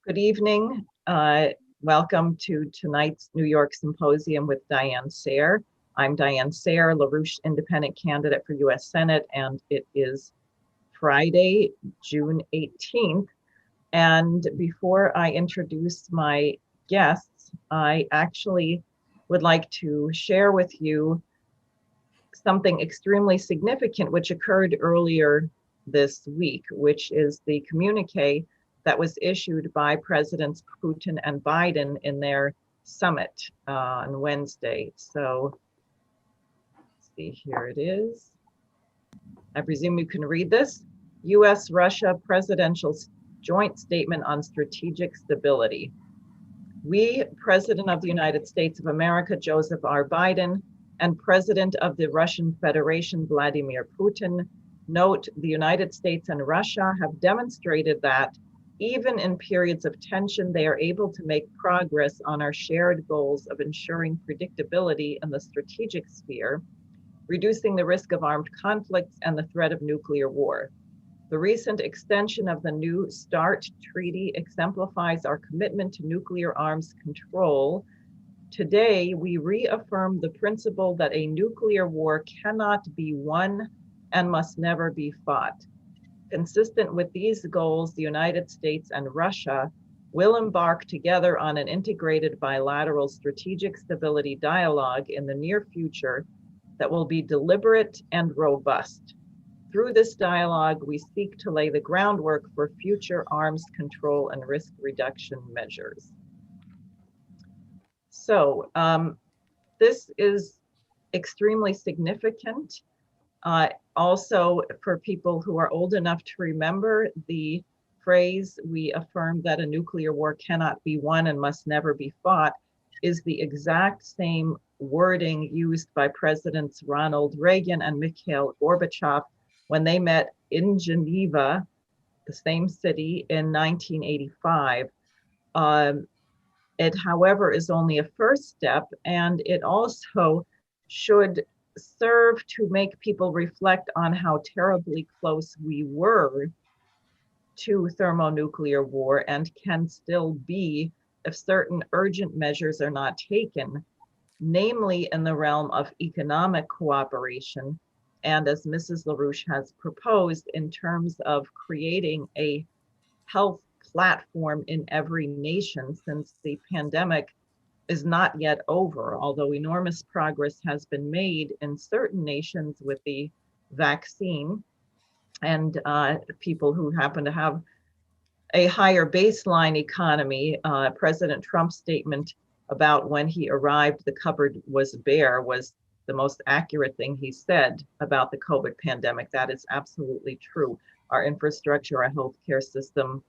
Good evening. Welcome to tonight's New York Symposium with Diane Sayre. I'm Diane Sayre, LaRouche Independent Candidate for U.S. Senate, and it is Friday, June 18th. And before I introduce my guests, I actually would like to share with you something extremely significant which occurred earlier this week, which is the communique that was issued by Presidents Putin and Biden in their summit on Wednesday. So let's see, here it is. I presume you can read this. U.S.-Russia Presidential Joint Statement on Strategic Stability. We, President of the United States of America, Joseph R. Biden, and President of the Russian Federation, Vladimir Putin, note the United States and Russia have demonstrated that even in periods of tension, they are able to make progress on our shared goals of ensuring predictability in the strategic sphere, reducing the risk of armed conflicts and the threat of nuclear war. The recent extension of the New START Treaty exemplifies our commitment to nuclear arms control. Today, we reaffirm the principle that a nuclear war cannot be won and must never be fought. Consistent with these goals, the United States and Russia will embark together on an integrated bilateral strategic stability dialogue in the near future that will be deliberate and robust. Through this dialogue, we seek to lay the groundwork for future arms control and risk reduction measures. So this is extremely significant. Also, for people who are old enough to remember the phrase, we affirm that a nuclear war cannot be won and must never be fought, is the exact same wording used by Presidents Ronald Reagan and Mikhail Gorbachev when they met in Geneva, the same city, in 1985. It, however, is only a first step, and it also should serve to make people reflect on how terribly close we were to thermonuclear war and can still be if certain urgent measures are not taken, namely in the realm of economic cooperation, and as Mrs. LaRouche has proposed, in terms of creating a health platform in every nation, since the pandemic is not yet over, although enormous progress has been made in certain nations with the vaccine, and people who happen to have a higher baseline economy. President Trump's statement about when he arrived, the cupboard was bare, was the most accurate thing he said about the COVID pandemic. That is absolutely true. Our infrastructure, our healthcare system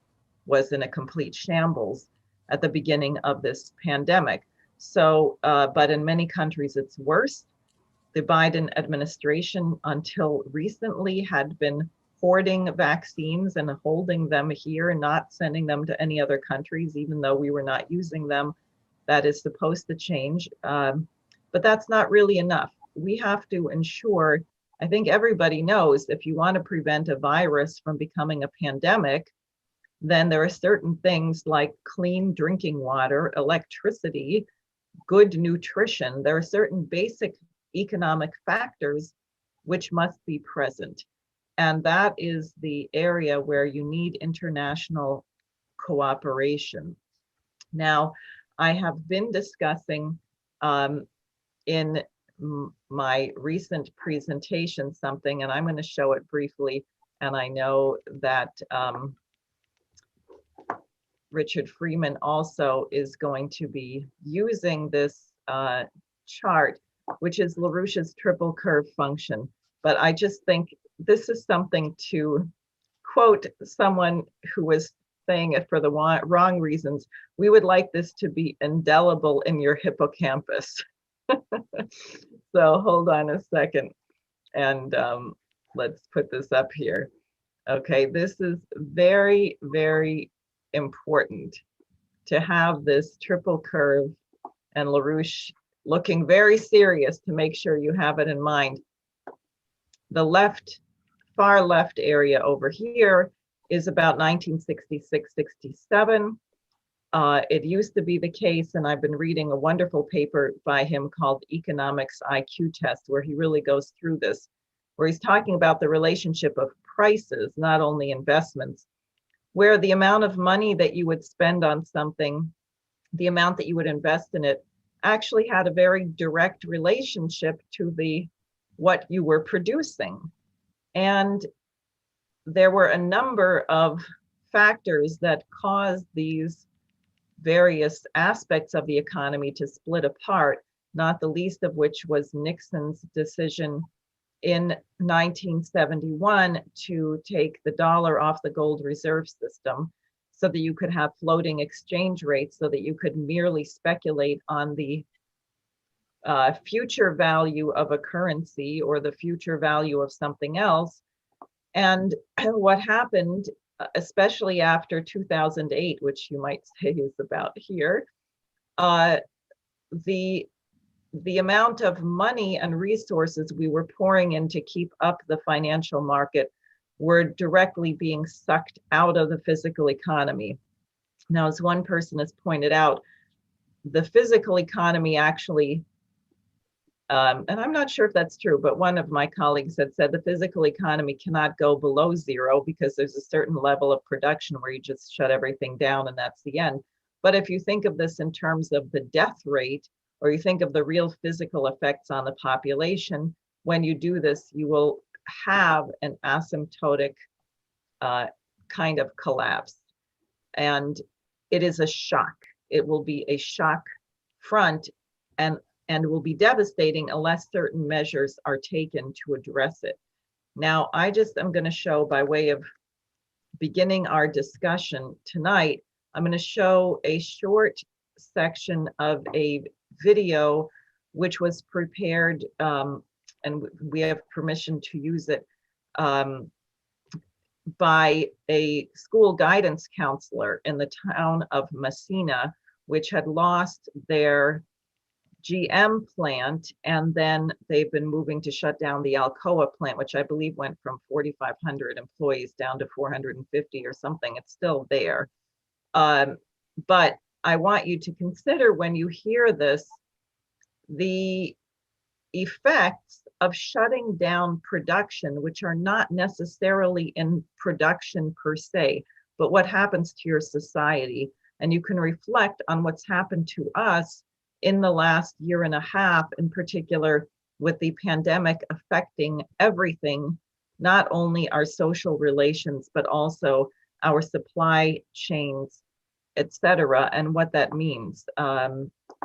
was in a complete shambles at the beginning of this pandemic. So, but in many countries it's worse. The Biden administration, until recently, had been hoarding vaccines and holding them here and not sending them to any other countries, even though we were not using them. That is supposed to change, but that's not really enough. We have to ensure, I think everybody knows, if you want to prevent a virus from becoming a pandemic, then there are certain things like clean drinking water, electricity, good nutrition. There are certain basic economic factors which must be present. And that is the area where you need international cooperation. Now, I have been discussing in my recent presentation something, and I'm going to show it briefly. And I know that Richard Freeman also is going to be using this chart, which is LaRouche's triple curve function. But I just think this is something to quote someone who was saying it for the wrong reasons. We would like this to be indelible in your hippocampus. So hold on a second, and let's put this up here. Okay, this is very, very important to have this triple curve, and LaRouche looking very serious to make sure you have it in mind. The left, far left area over here is about 1966-67. It used to be the case, and I've been reading a wonderful paper by him called Economics IQ Test, where he really goes through this, where he's talking about the relationship of prices, not only investments, where the amount of money that you would spend on something, the amount that you would invest in it, actually had a very direct relationship to what you were producing. And there were a number of factors that caused these various aspects of the economy to split apart, not the least of which was Nixon's decision in 1971 to take the dollar off the gold reserve system so that you could have floating exchange rates, so that you could merely speculate on the future value of a currency or the future value of something else. And what happened, especially after 2008, which you might say is about here, the amount of money and resources we were pouring in to keep up the financial market were directly being sucked out of the physical economy. Now, as one person has pointed out, the physical economy actually, and I'm not sure if that's true, but one of my colleagues had said the physical economy cannot go below zero because there's a certain level of production where you just shut everything down and that's the end. But if you think of this in terms of the death rate, or you think of the real physical effects on the population, when you do this, you will have an asymptotic kind of collapse. And it is a shock. It will be a shock front and will be devastating unless certain measures are taken to address it. Now, I just am going to show, by way of beginning our discussion tonight, I'm going to show a short section of a video which was prepared, and we have permission to use it, by a school guidance counselor in the town of Messina, which had lost their GM plant, and then they've been moving to shut down the Alcoa plant, which I believe went from 4,500 employees down to 450 or something. It's still there. But I want you to consider, when you hear this, the effects of shutting down production, which are not necessarily in production per se, but what happens to your society. And you can reflect on what's happened to us in the last year and a half, in particular with the pandemic affecting everything, not only our social relations, but also our supply chains, etc., and what that means.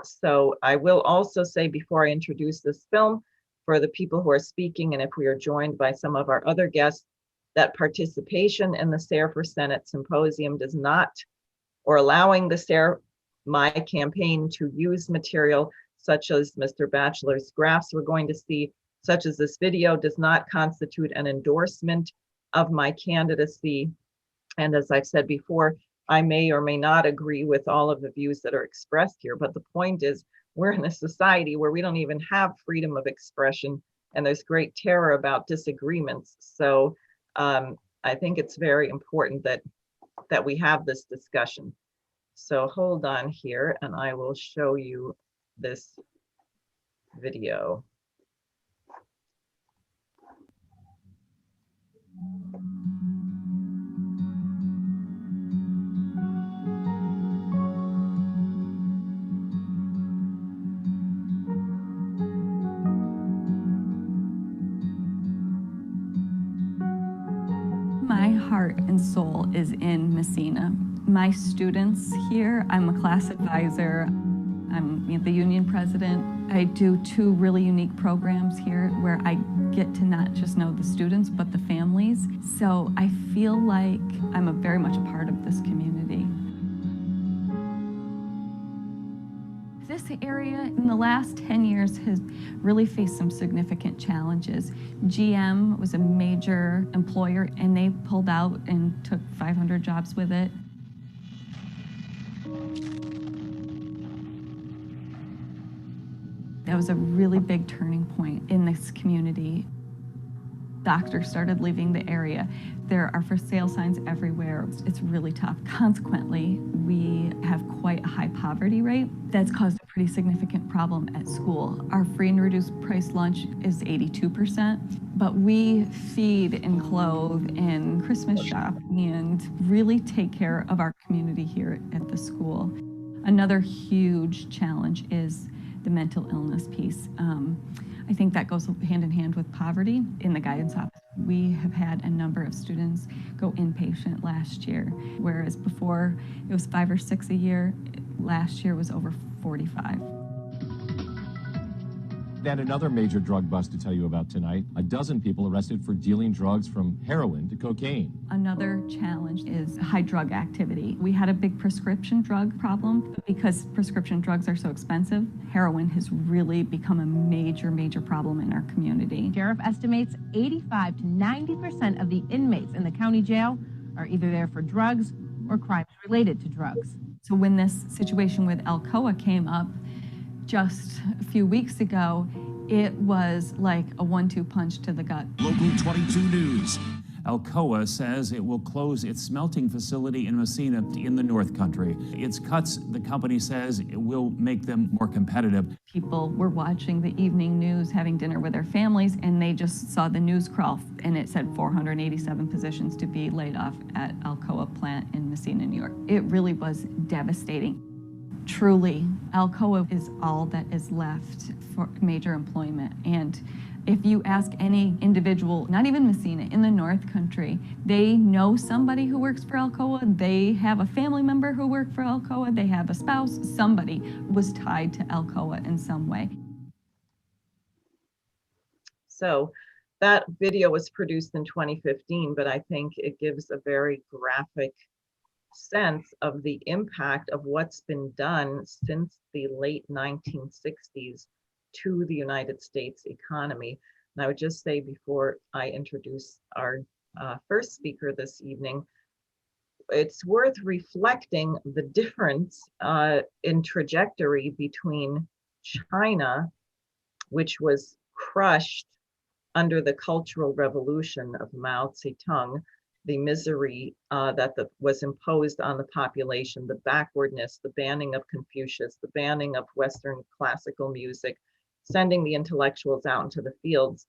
So I will also say, before I introduce this film, for the people who are speaking, and if we are joined by some of our other guests, that participation in the SARE for Senate Symposium does not, or allowing the SARE, my campaign, to use material such as Mr. Batchelor's graphs we're going to see, such as this video, does not constitute an endorsement of my candidacy. And as I've said before, I may or may not agree with all of the views that are expressed here, but the point is, we're in a society where we don't even have freedom of expression, and there's great terror about disagreements. So I think it's very important that we have this discussion. So hold on here, and I will show you this video. My heart and soul is in Messina. My students here, I'm a class advisor, I'm the union president. I do 2 really unique programs here where I get to not just know the students, but the families. So I feel like I'm very much a part of this community. This area in the last 10 years has really faced some significant challenges. GM was a major employer and they pulled out and took 500 jobs with it. That was a really big turning point in this community. Doctors started leaving the area. There are for sale signs everywhere. It's really tough. Consequently, we have quite a high poverty rate. That's caused a pretty significant problem at school. Our free and reduced price lunch is 82%, but we feed and clothe and Christmas shop and really take care of our community here at the school. Another huge challenge is the mental illness piece. I think that goes hand in hand with poverty. In the guidance office, we have had a number of students go inpatient last year, whereas before it was 5 or 6 a year. Last year was over 45. And another major drug bust to tell you about tonight. A dozen people arrested for dealing drugs from heroin to cocaine. Another challenge is high drug activity. We had a big prescription drug problem, but because prescription drugs are so expensive, heroin has really become a major problem in our community. Sheriff estimates 85 to 90% of the inmates in the county jail are either there for drugs or crimes related to drugs. So when this situation with Alcoa came up just a few weeks ago, it was like a 1-2 punch to the gut. Local 22 News. Alcoa says it will close its smelting facility in Messina in the North Country. Its cuts, the company says, it will make them more competitive. People were watching the evening news, having dinner with their families, and they just saw the news crawl, and it said 487 positions to be laid off at Alcoa plant in Messina, New York. It really was devastating. Truly, Alcoa is all that is left for major employment. And if you ask any individual, not even Messina, in the North Country, they know somebody who works for Alcoa, they have a family member who worked for Alcoa, they have a spouse, somebody was tied to Alcoa in some way. So that video was produced in 2015, but I think it gives a very graphic sense of the impact of what's been done since the late 1960s to the United States economy. And I would just say, before I introduce our first speaker this evening, it's worth reflecting the difference in trajectory between China, which was crushed under the Cultural Revolution of Mao Zedong, the misery that was imposed on the population, the backwardness, the banning of Confucius, the banning of Western classical music, sending the intellectuals out into the fields.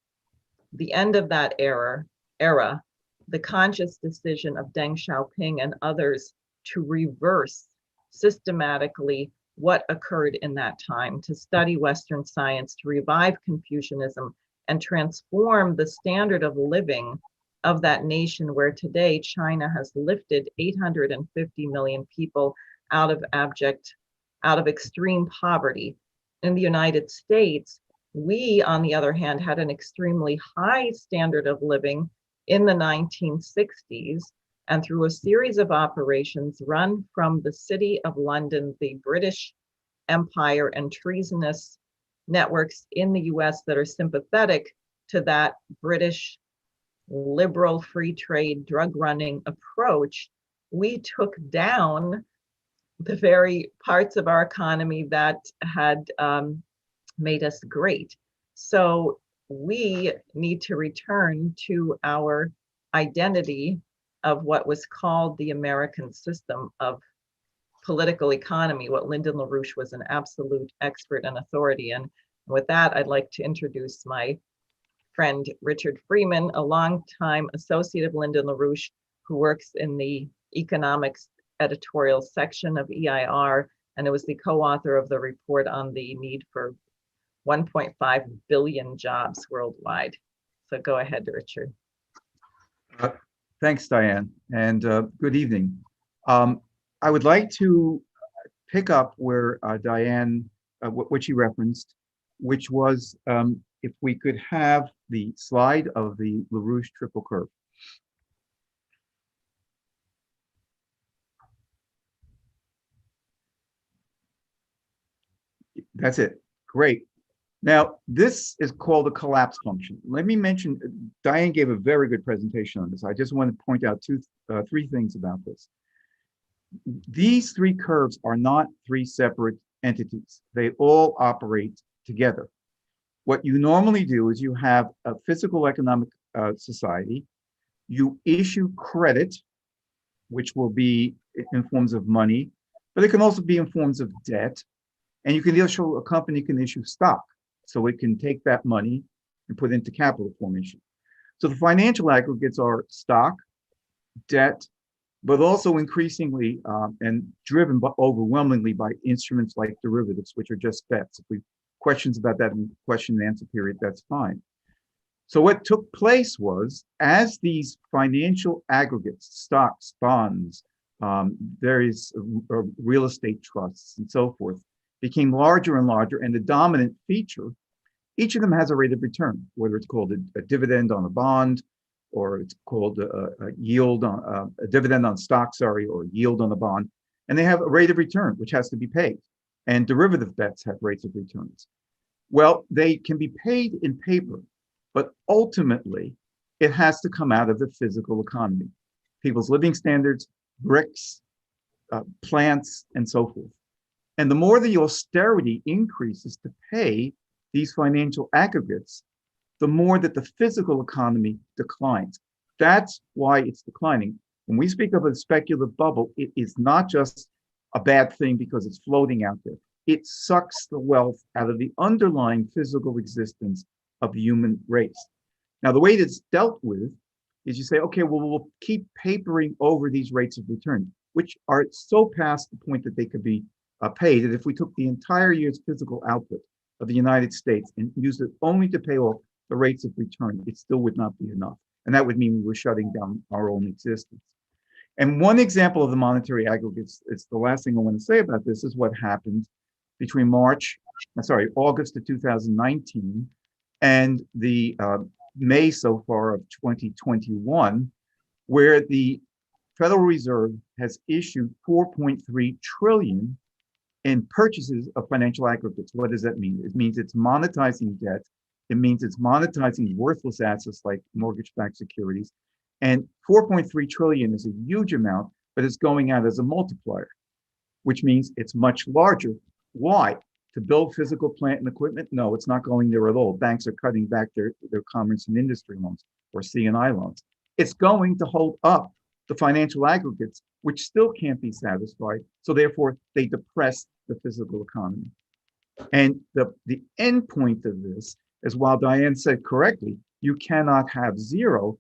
The end of that era, the conscious decision of Deng Xiaoping and others to reverse systematically what occurred in that time, to study Western science, to revive Confucianism, and transform the standard of living of that nation, where today China has lifted 850 million people out of extreme poverty. In the United States, we, on the other hand, had an extremely high standard of living in the 1960s, and through a series of operations run from the City of London, the British Empire, and treasonous networks in the US that are sympathetic to that British liberal free trade drug running approach, we took down the very parts of our economy that had made us great. So we need to return to our identity of what was called the American system of political economy, what Lyndon LaRouche was an absolute expert and authority in. And with that, I'd like to introduce my friend Richard Freeman, a longtime associate of Lyndon LaRouche, who works in the economics editorial section of EIR, and it was the co-author of the report on the need for 1.5 billion jobs worldwide. So go ahead, Richard. Thanks, Diane, and good evening. I would like to pick up where Diane, what she referenced, which was if we could have the slide of the LaRouche triple curve. That's it. Great. Now, this is called a collapse function. Let me mention, Diane gave a very good presentation on this. I just want to point out three things about this. These three curves are not three separate entities. They all operate together. What you normally do is you have a physical economic society. You issue credit, which will be in forms of money. but it can also be in forms of debt. And you can issue, a company can issue stock, so it can take that money and put it into capital formation. So the financial aggregates are stock, debt, but also increasingly and driven overwhelmingly by instruments like derivatives, which are just bets. If we questions about that in question and answer period, that's fine. So what took place was, as these financial aggregates, stocks, bonds, various real estate trusts and so forth, became larger and larger, and the dominant feature, each of them has a rate of return, whether it's called a dividend on a bond, or it's called a yield on a dividend on stock, or yield on a bond. And they have a rate of return, which has to be paid. And derivative bets have rates of returns. Well, they can be paid in paper, but ultimately it has to come out of the physical economy, people's living standards, bricks, plants, and so forth. And the more the austerity increases to pay these financial aggregates, the more that the physical economy declines. That's why it's declining. When we speak of a speculative bubble, it is not just a bad thing because it's floating out there. It sucks the wealth out of the underlying physical existence of the human race. Now, the way that's dealt with is you say, okay, well, we'll keep papering over these rates of return, which are so past the point that they could be paid, that if we took the entire year's physical output of the United States and used it only to pay off the rates of return, it still would not be enough. And that would mean we were shutting down our own existence. And one example of the monetary aggregates, it's the last thing I want to say about this, is what happened between August of 2019 and the May so far of 2021, where the Federal Reserve has issued 4.3 trillion in purchases of financial aggregates. What does that mean? It means it's monetizing debt. It means it's monetizing worthless assets like mortgage-backed securities. And 4.3 trillion is a huge amount, but it's going out as a multiplier, which means it's much larger. Why? To build physical plant and equipment? No, it's not going there at all. Banks are cutting back their commerce and industry loans or C&I loans. It's going to hold up the financial aggregates, which still can't be satisfied. So therefore, they depress the physical economy. And the end point of this is, while Diane said correctly, you cannot have zero.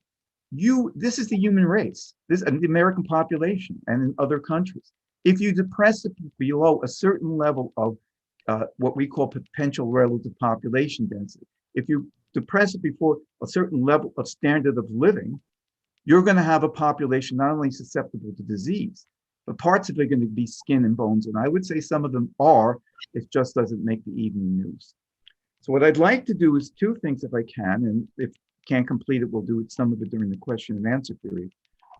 This is the human race, the American population and in other countries. If you depress it below a certain level of what we call potential relative population density, if you depress it before a certain level of standard of living, you're going to have a population not only susceptible to disease, but parts of it are going to be skin and bones. And I would say some of them are, it just doesn't make the evening news. So what I'd like to do is two things if I can, and if can't complete it, we'll do some of it during the question and answer period,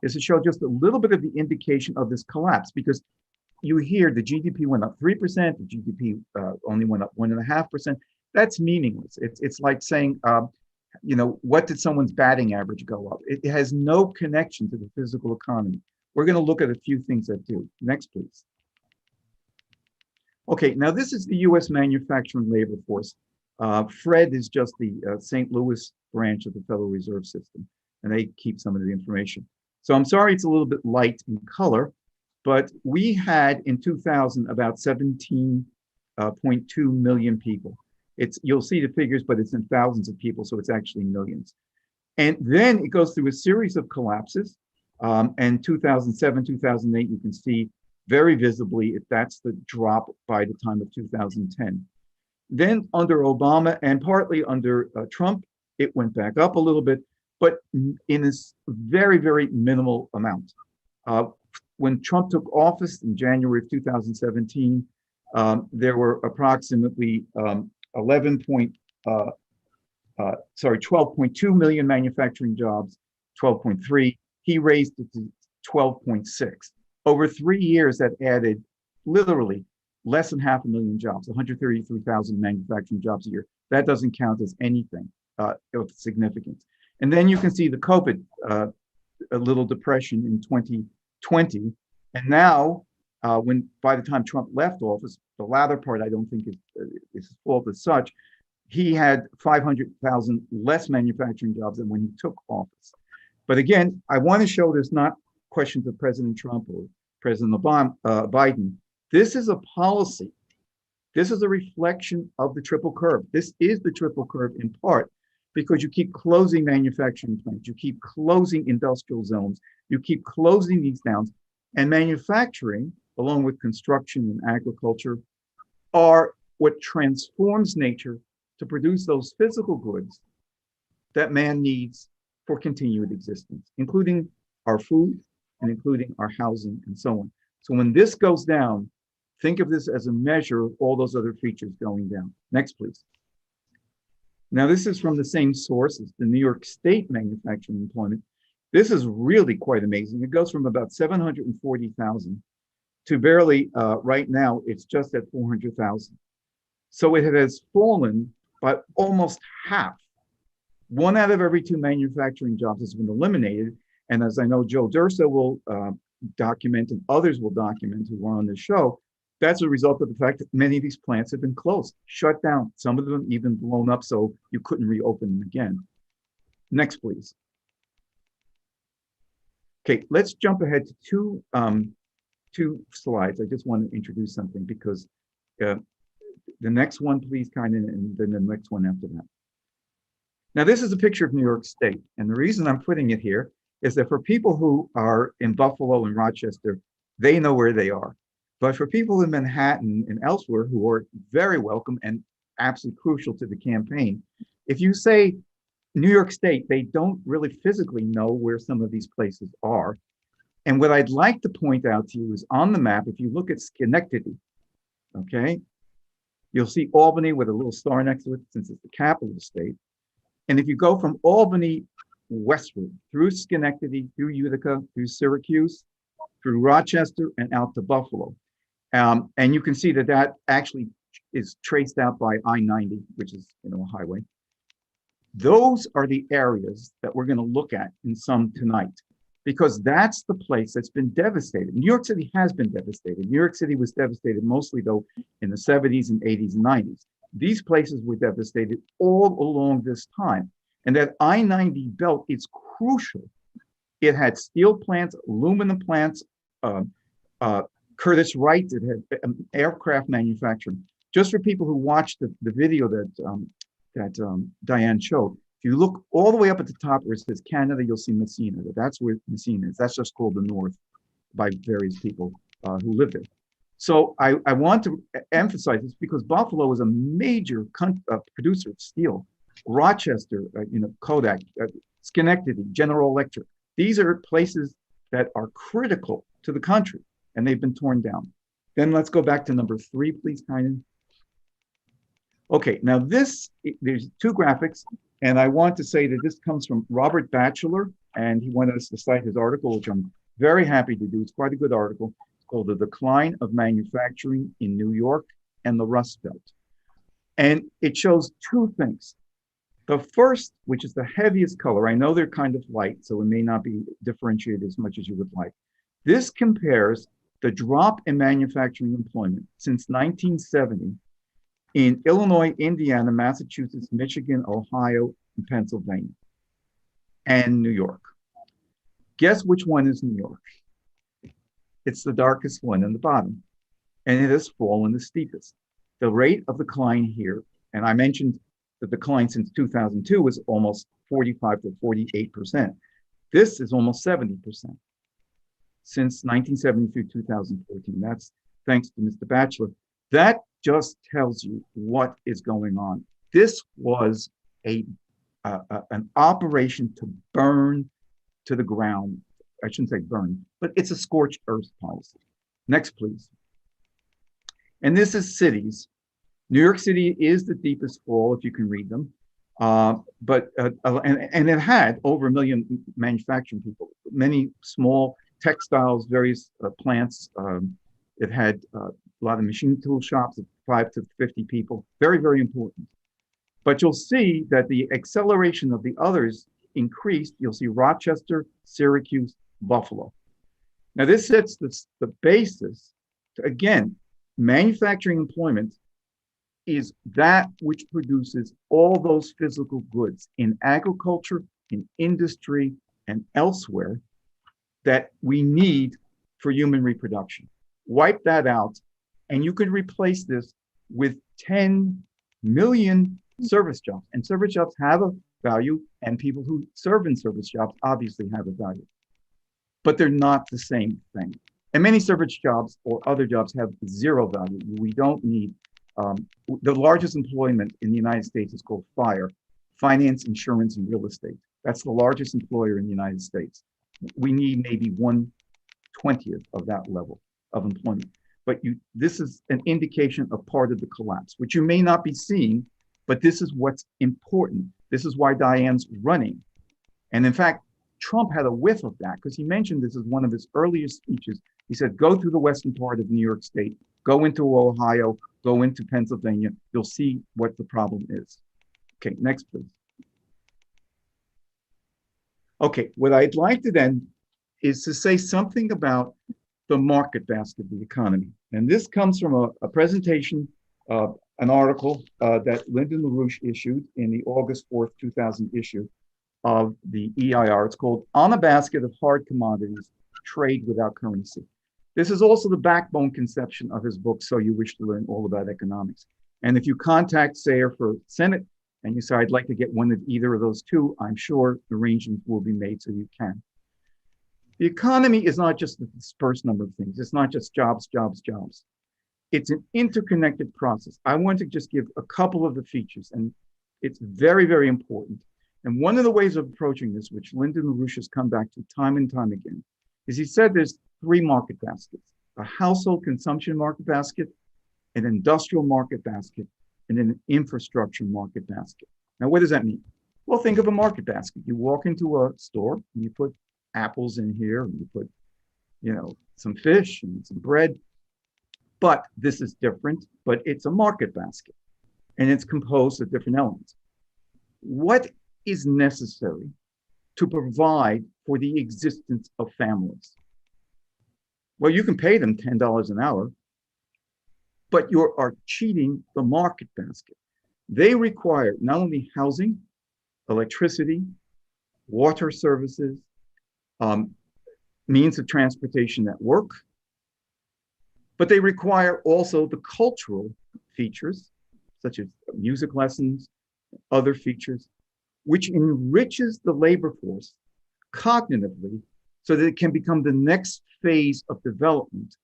is to show just a little bit of the indication of this collapse, because you hear the GDP went up 3%, the GDP only went up 1.5%. That's meaningless. It's like saying, what did someone's batting average go up? It has no connection to the physical economy. We're going to look at a few things that do. Next, please. Okay, now this is the US manufacturing labor force. FRED is just the St. Louis branch of the Federal Reserve System, and they keep some of the information. So I'm sorry it's a little bit light in color, but we had in 2000 about 17.2 million people. You'll see the figures, but it's in thousands of people, so it's actually millions. And then it goes through a series of collapses. And 2007, 2008, you can see very visibly that's the drop by the time of 2010. Then under Obama and partly under Trump, it went back up a little bit, but in a very, very minimal amount. When Trump took office in January of 2017, there were approximately 12.2 million manufacturing jobs, 12.3. He raised it to 12.6. Over 3 years, that added literally less than 500,000 jobs, 133,000 manufacturing jobs a year. That doesn't count as anything of significance. And then you can see the COVID, a little depression in 2020. And now, by the time Trump left office, the latter part I don't think is his fault as such, he had 500,000 less manufacturing jobs than when he took office. But again, I want to show there's not questions of President Trump or President Biden. This is a policy. This is a reflection of the triple curve. This is the triple curve in part because you keep closing manufacturing plants, you keep closing industrial zones, you keep closing these downs, and manufacturing, along with construction and agriculture, are what transforms nature to produce those physical goods that man needs for continued existence, including our food and including our housing and so on. So when this goes down, think of this as a measure of all those other features going down. Next, please. Now, this is from the same source as the New York State manufacturing employment. This is really quite amazing. It goes from about 740,000 to barely, right now, it's just at 400,000. So it has fallen by almost half. 1 out of every 2 manufacturing jobs has been eliminated. And as I know Joe Dursa will document and others will document who are on the show, that's a result of the fact that many of these plants have been closed, shut down, some of them even blown up so you couldn't reopen them again. Next, please. Okay, let's jump ahead to two slides. I just want to introduce something because the next one, please, kind of, and then the next one after that. Now, this is a picture of New York State, and the reason I'm putting it here is that for people who are in Buffalo and Rochester, they know where they are. But for people in Manhattan and elsewhere who are very welcome and absolutely crucial to the campaign, if you say New York State, they don't really physically know where some of these places are. And what I'd like to point out to you is on the map, if you look at Schenectady, okay, you'll see Albany with a little star next to it since it's the capital of the state. And if you go from Albany westward through Schenectady, through Utica, through Syracuse, through Rochester, and out to Buffalo. And you can see that that actually is traced out by I-90, which is, you know, a highway. Those are the areas that we're going to look at in some tonight, because that's the place that's been devastated. New York City has been devastated. New York City was devastated mostly, though, in the 70s and 80s and 90s. These places were devastated all along this time. And that I-90 belt is crucial. It had steel plants, aluminum plants, Curtiss Wright, it had aircraft manufacturing. Just for people who watched the video that Diane showed, if you look all the way up at the top where it says Canada, you'll see Messina. That's where Messina is. That's just called the North by various people who live there. So I want to emphasize this because Buffalo is a major producer of steel. Rochester, Kodak, Schenectady, General Electric. These are places that are critical to the country, and they've been torn down. Then let's go back to number 3, please, Kynan. Okay, now there's 2 graphics, and I want to say that this comes from Robert Batchelor, and he wanted us to cite his article, which I'm very happy to do. It's quite a good article. It's called The Decline of Manufacturing in New York and the Rust Belt. And it shows 2 things. The first, which is the heaviest color, I know they're kind of light, so it may not be differentiated as much as you would like. This compares the drop in manufacturing employment since 1970 in Illinois, Indiana, Massachusetts, Michigan, Ohio, and Pennsylvania, and New York. Guess which one is New York? It's the darkest one in the bottom, and it has fallen the steepest. The rate of decline here, and I mentioned the decline since 2002 was almost 45 to 48%. This is almost 70% since 1970 through 2014. That's thanks to Mr. Batchelor. That just tells you what is going on. This was an operation to burn to the ground. I shouldn't say burn, but it's a scorched earth policy. Next, please. And this is cities. New York City is the deepest fall, if you can read them. And it had over 1 million manufacturing people, many small textiles, various plants. It had a lot of machine tool shops of 5 to 50 people, very, very important. But you'll see that the acceleration of the others increased. You'll see Rochester, Syracuse, Buffalo. Now this sets the basis to, again, manufacturing employment is that which produces all those physical goods in agriculture, in industry, and elsewhere that we need for human reproduction. Wipe that out, And you could replace this with 10 million service jobs. And service jobs have a value, and people who serve in service jobs obviously have a value. But they're not the same thing. And many service jobs or other jobs have zero value. We don't need, the largest employment in the United States is called FIRE, finance, insurance, and real estate. That's the largest employer in the United States. We need maybe 1/20th of that level of employment. But this is an indication of part of the collapse, which you may not be seeing, but this is what's important. This is why Diane's running. And in fact, Trump had a whiff of that because he mentioned this as one of his earliest speeches. He said, go through the western part of New York State, go into Ohio, go into Pennsylvania. You'll see what the problem is. Okay, next, please. Okay, what I'd like to then is to say something about the market basket of the economy. And this comes from a presentation, an article that Lyndon LaRouche issued in the August 4th, 2000 issue of the EIR. It's called On a Basket of Hard Commodities, Trade Without Currency. This is also the backbone conception of his book, So You Wish to Learn All About Economics. And if you contact Sayer for Senate and you say, I'd like to get one of either of those two, I'm sure arrangements will be made so you can. The economy is not just the dispersed number of things. It's not just jobs, jobs, jobs. It's an interconnected process. I want to just give a couple of the features, and it's very, very important. And one of the ways of approaching this, which Lyndon LaRouche has come back to time and time again, is he said there's three market baskets: a household consumption market basket, an industrial market basket, and an infrastructure market basket. Now, what does that mean? Well, think of a market basket. You walk into a store and you put apples in here, and you put, some fish and some bread. But this is different, but it's a market basket, and it's composed of different elements. What is necessary to provide for the existence of families? Well, you can pay them $10 an hour, but you are cheating the market basket. They require not only housing, electricity, water services, means of transportation that work, but they require also the cultural features, such as music lessons, other features, which enriches the labor force cognitively so that it can become the next phase of development.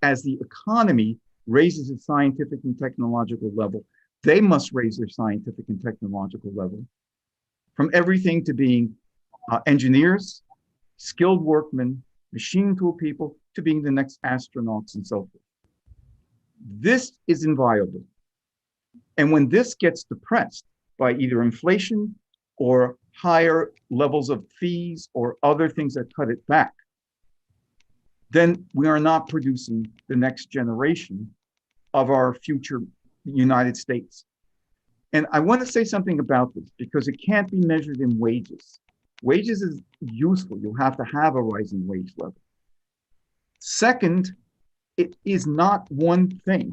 As the economy raises its scientific and technological level, they must raise their scientific and technological level, from everything to being engineers, skilled workmen, machine tool people, to being the next astronauts and so forth. This is inviolable. And when this gets depressed by either inflation or higher levels of fees or other things that cut it back, then we are not producing the next generation of our future United States. And I want to say something about this because it can't be measured in wages. Wages is useful. You have to have a rising wage level. Second, it is not one thing.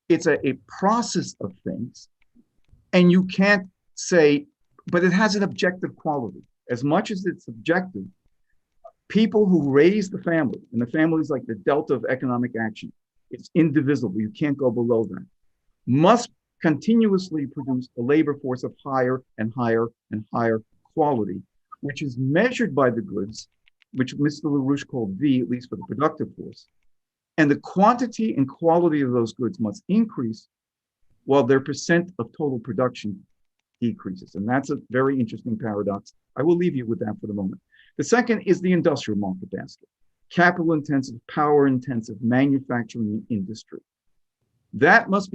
It's a process of things. And you can't say, but it has an objective quality. As much as it's subjective, people who raise the family, and the family is like the delta of economic action, it's indivisible. You can't go below that, must continuously produce a labor force of higher and higher and higher quality, which is measured by the goods, which Mr. LaRouche called V, at least for the productive force. And the quantity and quality of those goods must increase while their percent of total production decreases. And that's a very interesting paradox. I will leave you with that for the moment. The second is the industrial market basket, capital intensive, power intensive manufacturing industry. That must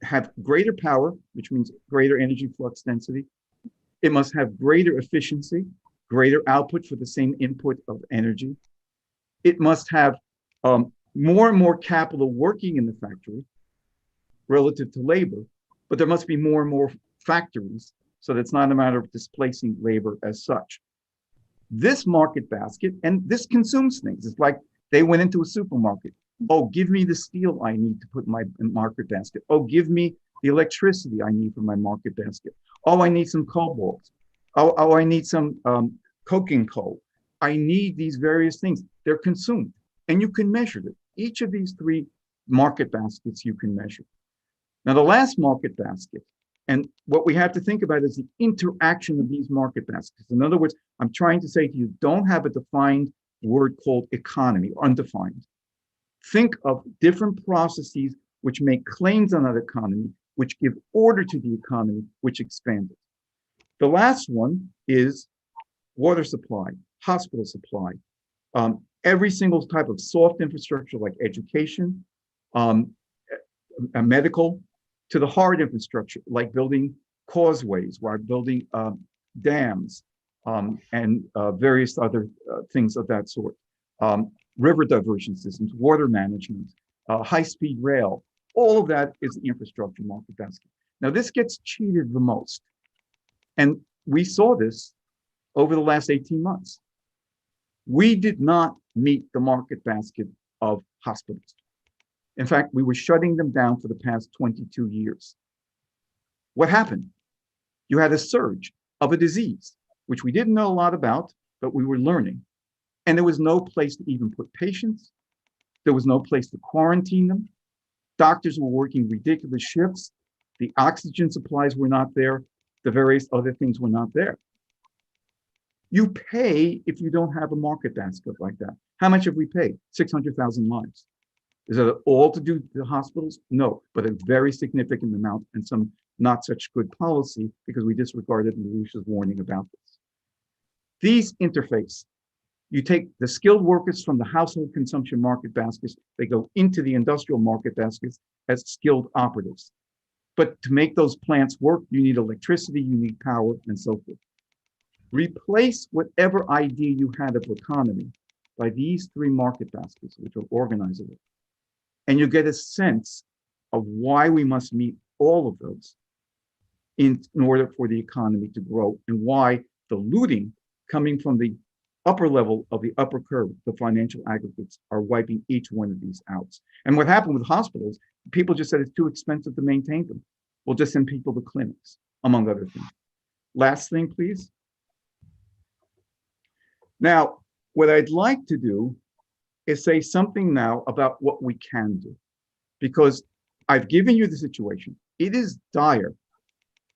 have greater power, which means greater energy flux density. It must have greater efficiency, greater output for the same input of energy. It must have more and more capital working in the factory relative to labor, but there must be more and more factories, so that's not a matter of displacing labor as such. This market basket, and this consumes things. It's like they went into a supermarket. Oh, give me the steel I need to put in my market basket. Oh, give me the electricity I need for my market basket. Oh, I need some cobalt. Oh, I need some coking coal. I need these various things. They're consumed, and you can measure it. Each of these three market baskets you can measure. Now, the last market basket, and what we have to think about is the interaction of these market baskets. In other words, I'm trying to say to you, don't have a defined word called economy, undefined. Think of different processes which make claims on that economy, which give order to the economy, which expand it. The last one is water supply, hospital supply, every single type of soft infrastructure like education, medical, to the hard infrastructure like building causeways, while building dams, and various other things of that sort. River diversion systems, water management, high-speed rail, all of that is the infrastructure market basket. Now, this gets cheated the most. And we saw this over the last 18 months. We did not meet the market basket of hospitals. In fact, we were shutting them down for the past 22 years. What happened? You had a surge of a disease, which we didn't know a lot about, but we were learning. And there was no place to even put patients. There was no place to quarantine them. Doctors were working ridiculous shifts. The oxygen supplies were not there. The various other things were not there. You pay if you don't have a market basket like that. How much have we paid? 600,000 lives. Is that all to do with the hospitals? No, but a very significant amount and some not such good policy because we disregarded Marusha's warning about this. These interface. You take the skilled workers from the household consumption market baskets, they go into the industrial market baskets as skilled operatives. But to make those plants work, you need electricity, you need power, and so forth. Replace whatever idea you had of economy by these three market baskets, which are organizable. And you get a sense of why we must meet all of those in order for the economy to grow, and why the looting coming from the upper level of the upper curve, the financial aggregates, are wiping each one of these out. And what happened with hospitals, people just said it's too expensive to maintain them. We'll just send people to clinics, among other things. Last thing, please. Now, what I'd like to do is say something now about what we can do, because I've given you the situation. It is dire.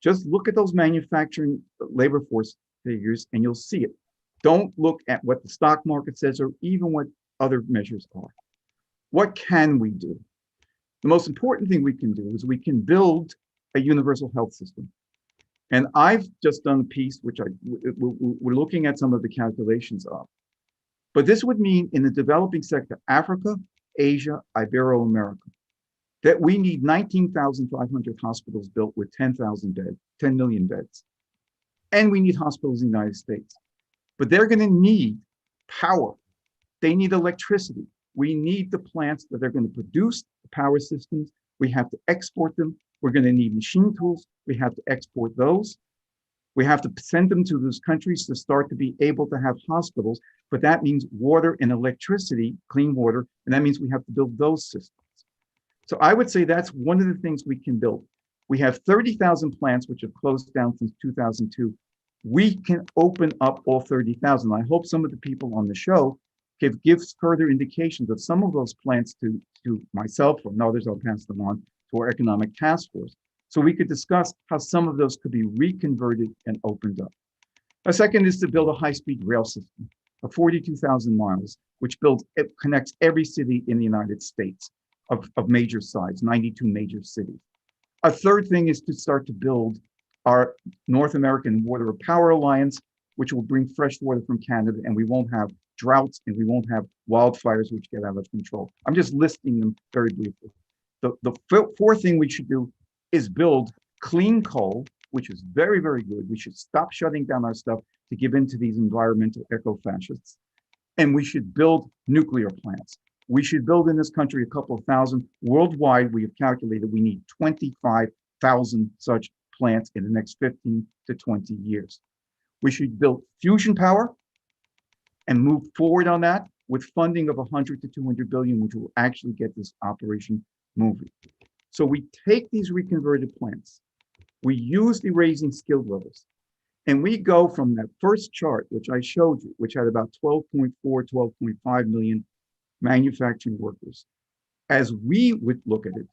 Just look at those manufacturing labor force figures and you'll see it. Don't look at what the stock market says or even what other measures are. What can we do? The most important thing we can do is we can build a universal health system. And I've just done a piece, which we're looking at some of the calculations of. But this would mean in the developing sector, Africa, Asia, Ibero-America, that we need 19,500 hospitals built with 10 million beds. And we need hospitals in the United States. But they're going to need power. They need electricity. We need the plants that are going to produce the power systems. We have to export them. We're going to need machine tools. We have to export those. We have to send them to those countries to start to be able to have hospitals. But that means water and electricity, clean water. And that means we have to build those systems. So I would say that's one of the things we can build. We have 30,000 plants which have closed down since 2002. We can open up all 30,000. I hope some of the people on the show give further indications of some of those plants to myself or others. I'll pass them on to our economic task force, so we could discuss how some of those could be reconverted and opened up. A second is to build a high-speed rail system of 42,000 miles, which connects every city in the United States of major size, 92 major cities. A third thing is to start to build our North American Water Power Alliance, which will bring fresh water from Canada, and we won't have droughts and we won't have wildfires which get out of control. I'm just listing them very briefly. The fourth thing we should do is build clean coal, which is very, very good. We should stop shutting down our stuff to give in to these environmental eco-fascists. And we should build nuclear plants. We should build in this country a couple of thousand. Worldwide, we have calculated we need 25,000 such plants in the next 15 to 20 years. We should build fusion power and move forward on that with funding of 100 to 200 billion, which will actually get this operation moving. So we take these reconverted plants, we use the raising skill levels, and we go from that first chart, which I showed you, which had about 12.4, 12.5 million manufacturing workers, as we would look at it,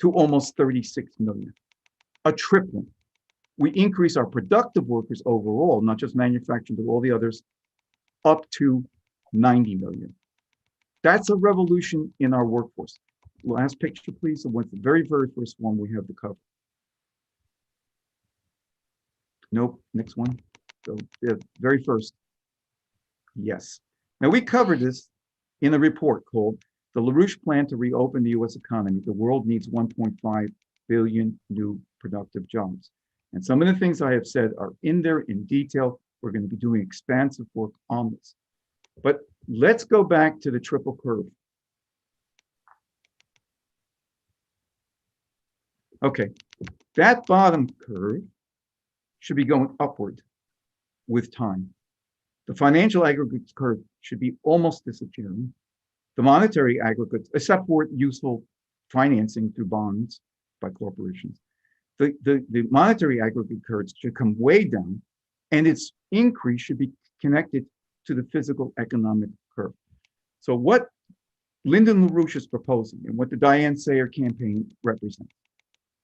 to almost 36 million, a tripling. We increase our productive workers overall, not just manufacturing, but all the others, up to 90 million. That's a revolution in our workforce. Last picture, please. And what's the very, very first one we have to cover? Nope, next one. So the very first. Yes. Now we covered this in a report called The LaRouche Plan to Reopen the US Economy. The world needs 1.5 billion new productive jobs. And some of the things I have said are in there in detail. We're going to be doing expansive work on this. But let's go back to the triple curve. Okay, that bottom curve should be going upward with time. The financial aggregates curve should be almost disappearing. The monetary aggregates, except for useful financing through bonds by corporations, the monetary aggregate curves should come way down, and its increase should be connected to the physical economic curve. So what Lyndon LaRouche is proposing and what the Diane Sayer campaign represents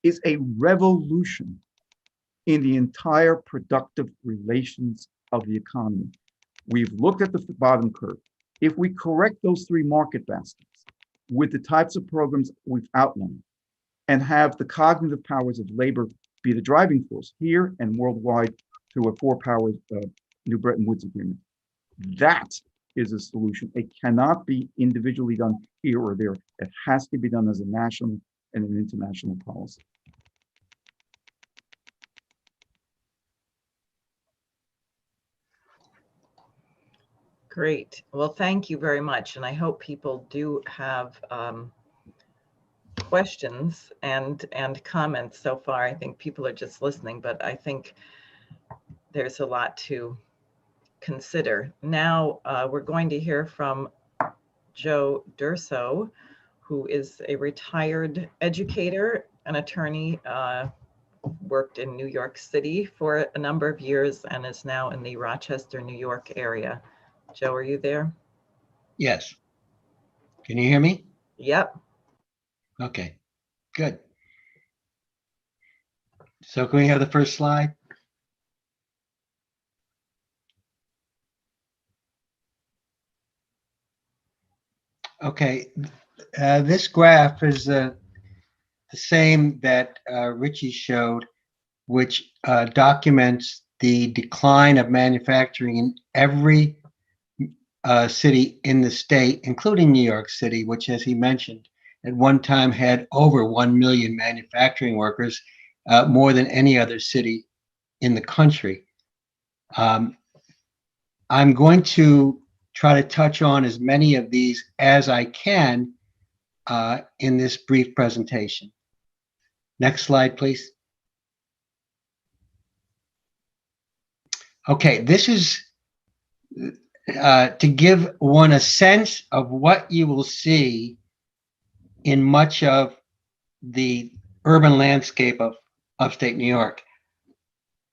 is a revolution in the entire productive relations of the economy. We've looked at the bottom curve. If we correct those three market baskets with the types of programs we've outlined and have the cognitive powers of labor be the driving force here and worldwide through a four-power New Bretton Woods Agreement, that is a solution. It cannot be individually done here or there. It has to be done as a national and an international policy. Great. Well, thank you very much. And I hope people do have questions and comments so far. I think people are just listening, but I think there's a lot to consider. Now we're going to hear from Joe Durso, who is a retired educator, an attorney, worked in New York City for a number of years and is now in the Rochester, New York area. Joe, are you there? Yes. Can you hear me? Yep. Okay, good. So can we have the first slide? Okay, this graph is the same that Richie showed, which documents the decline of manufacturing in every city in the state, including New York City, which, as he mentioned, at one time had over 1 million manufacturing workers, more than any other city in the country. I'm going to try to touch on as many of these as I can in this brief presentation. Next slide, please. Okay, this is to give one a sense of what you will see in much of the urban landscape of upstate New York.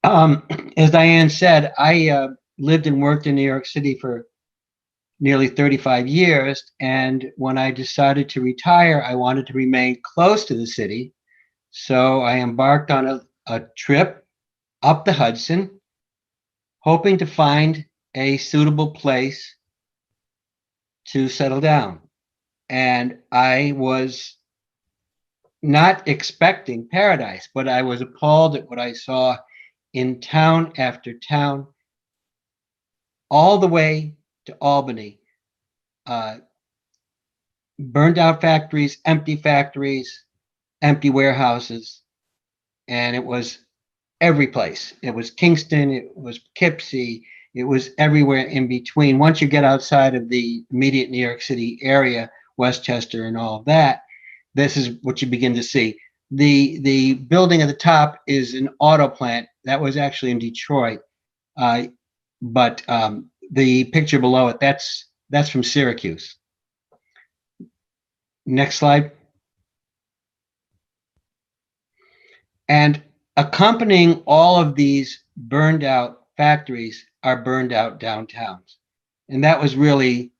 As Diane said, I lived and worked in New York City for nearly 35 years. And when I decided to retire, I wanted to remain close to the city. So I embarked on a trip up the Hudson, hoping to find a suitable place to settle down. And I was not expecting paradise, but I was appalled at what I saw in town after town, all the way to Albany. Burned out factories, empty warehouses, and it was every place. It was Kingston, it was Poughkeepsie, it was everywhere in between. Once you get outside of the immediate New York City area, Westchester and all of that, this is what you begin to see. The building at the top is an auto plant. That was actually in Detroit. But the picture below it, that's from Syracuse. Next slide. And accompanying all of these burned out factories are burned out downtowns. And that was really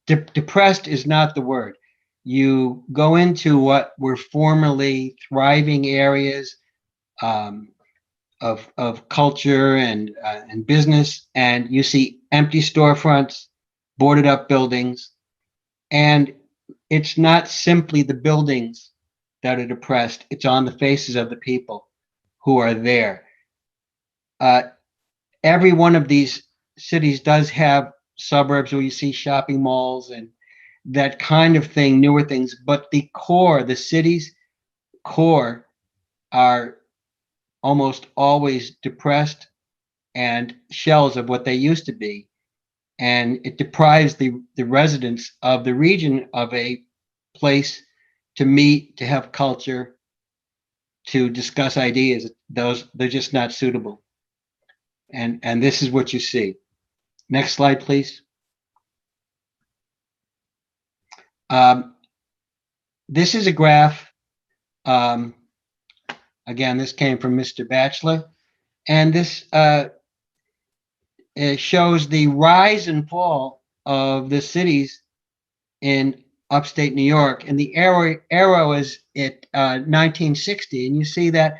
depressed is not the word. You go into what were formerly thriving areas of culture and business, and you see empty storefronts, boarded up buildings, and it's not simply the buildings that are depressed, it's on the faces of the people who are there. Every one of these cities does have suburbs where you see shopping malls and that kind of thing, newer things, but the core, the city's core, are almost always depressed and shells of what they used to be. And it deprives the residents of the region of a place to meet, to have culture, to discuss ideas. They're just not suitable. And this is what you see. Next slide, please. This is a graph. Again, this came from Mr. Batchelor, and this it shows the rise and fall of the cities in upstate New York, and the arrow is at 1960, and you see that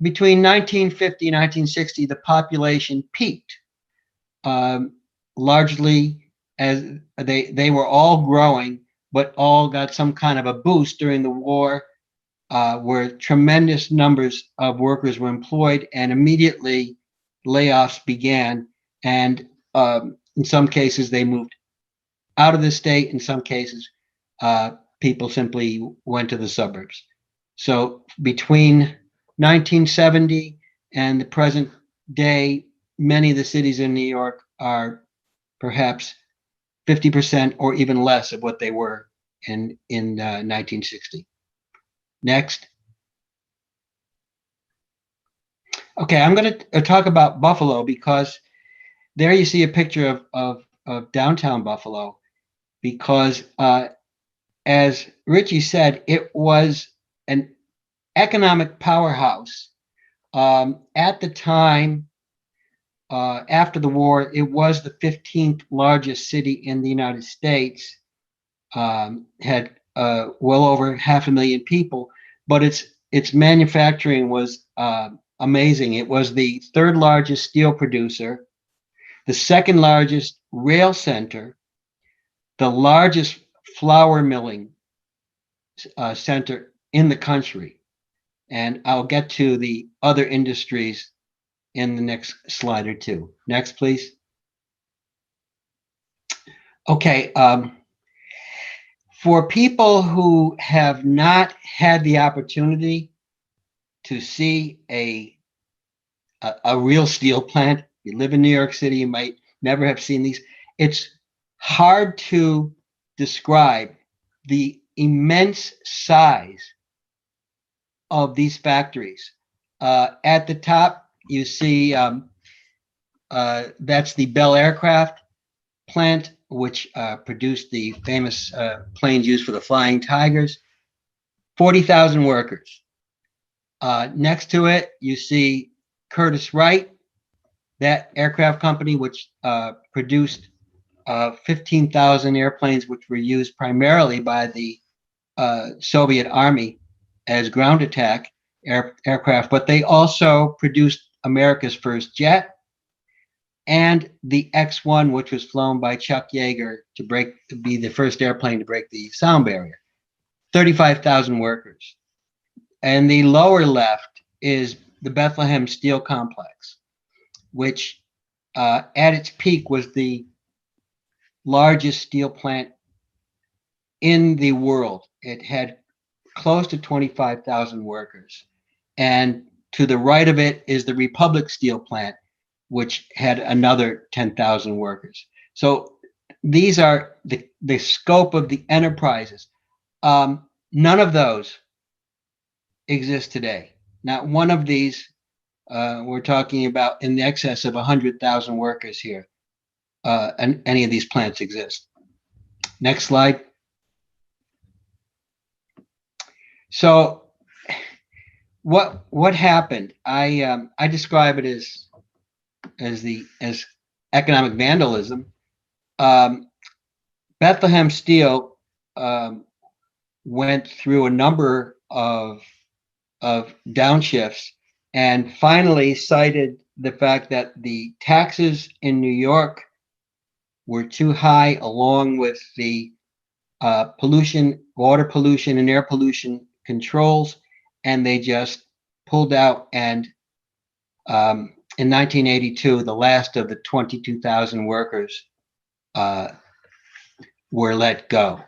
between 1950 and 1960, the population peaked, largely as they were all growing, but all got some kind of a boost during the war, where tremendous numbers of workers were employed, and immediately layoffs began. And in some cases, they moved out of the state. In some cases, people simply went to the suburbs. So between 1970 and the present day, many of the cities in New York are perhaps 50% or even less of what they were in 1960. Next. Okay, I'm going to talk about Buffalo, because there you see a picture of downtown Buffalo, because as Richie said, it was an economic powerhouse. At the time, after the war, it was the 15th largest city in the United States, had well over 500,000 people, but its manufacturing was amazing. It was the third largest steel producer, the second largest rail center, the largest flour milling center in the country. And I'll get to the other industries in the next slide or two. Next, please. Okay. For people who have not had the opportunity to see a real steel plant, you live in New York City, you might never have seen these. It's hard to describe the immense size of these factories. At the top, you see that's the Bell Aircraft plant, which produced the famous planes used for the Flying Tigers. 40,000 workers. Next to it, you see Curtiss-Wright, that aircraft company, which produced 15,000 airplanes, which were used primarily by the Soviet Army as ground attack aircraft, but they also produced America's first jet, and the X-1, which was flown by Chuck Yeager to be the first airplane to break the sound barrier. 35,000 workers. And the lower left is the Bethlehem Steel Complex, which at its peak was the largest steel plant in the world. It had close to 25,000 workers. And to the right of it is the Republic Steel Plant, which had another 10,000 workers. So these are the scope of the enterprises. None of those exist today. Not one of these. We're talking about in excess of 100,000 workers here. And any of these plants exist. Next slide. So what happened? I describe it as economic vandalism. Back Bethlehem Steel went through a number of downshifts and finally cited the fact that the taxes in New York were too high, along with the pollution, water pollution, and air pollution controls, and they just pulled out. And in 1982, the last of the 22,000 workers were let go.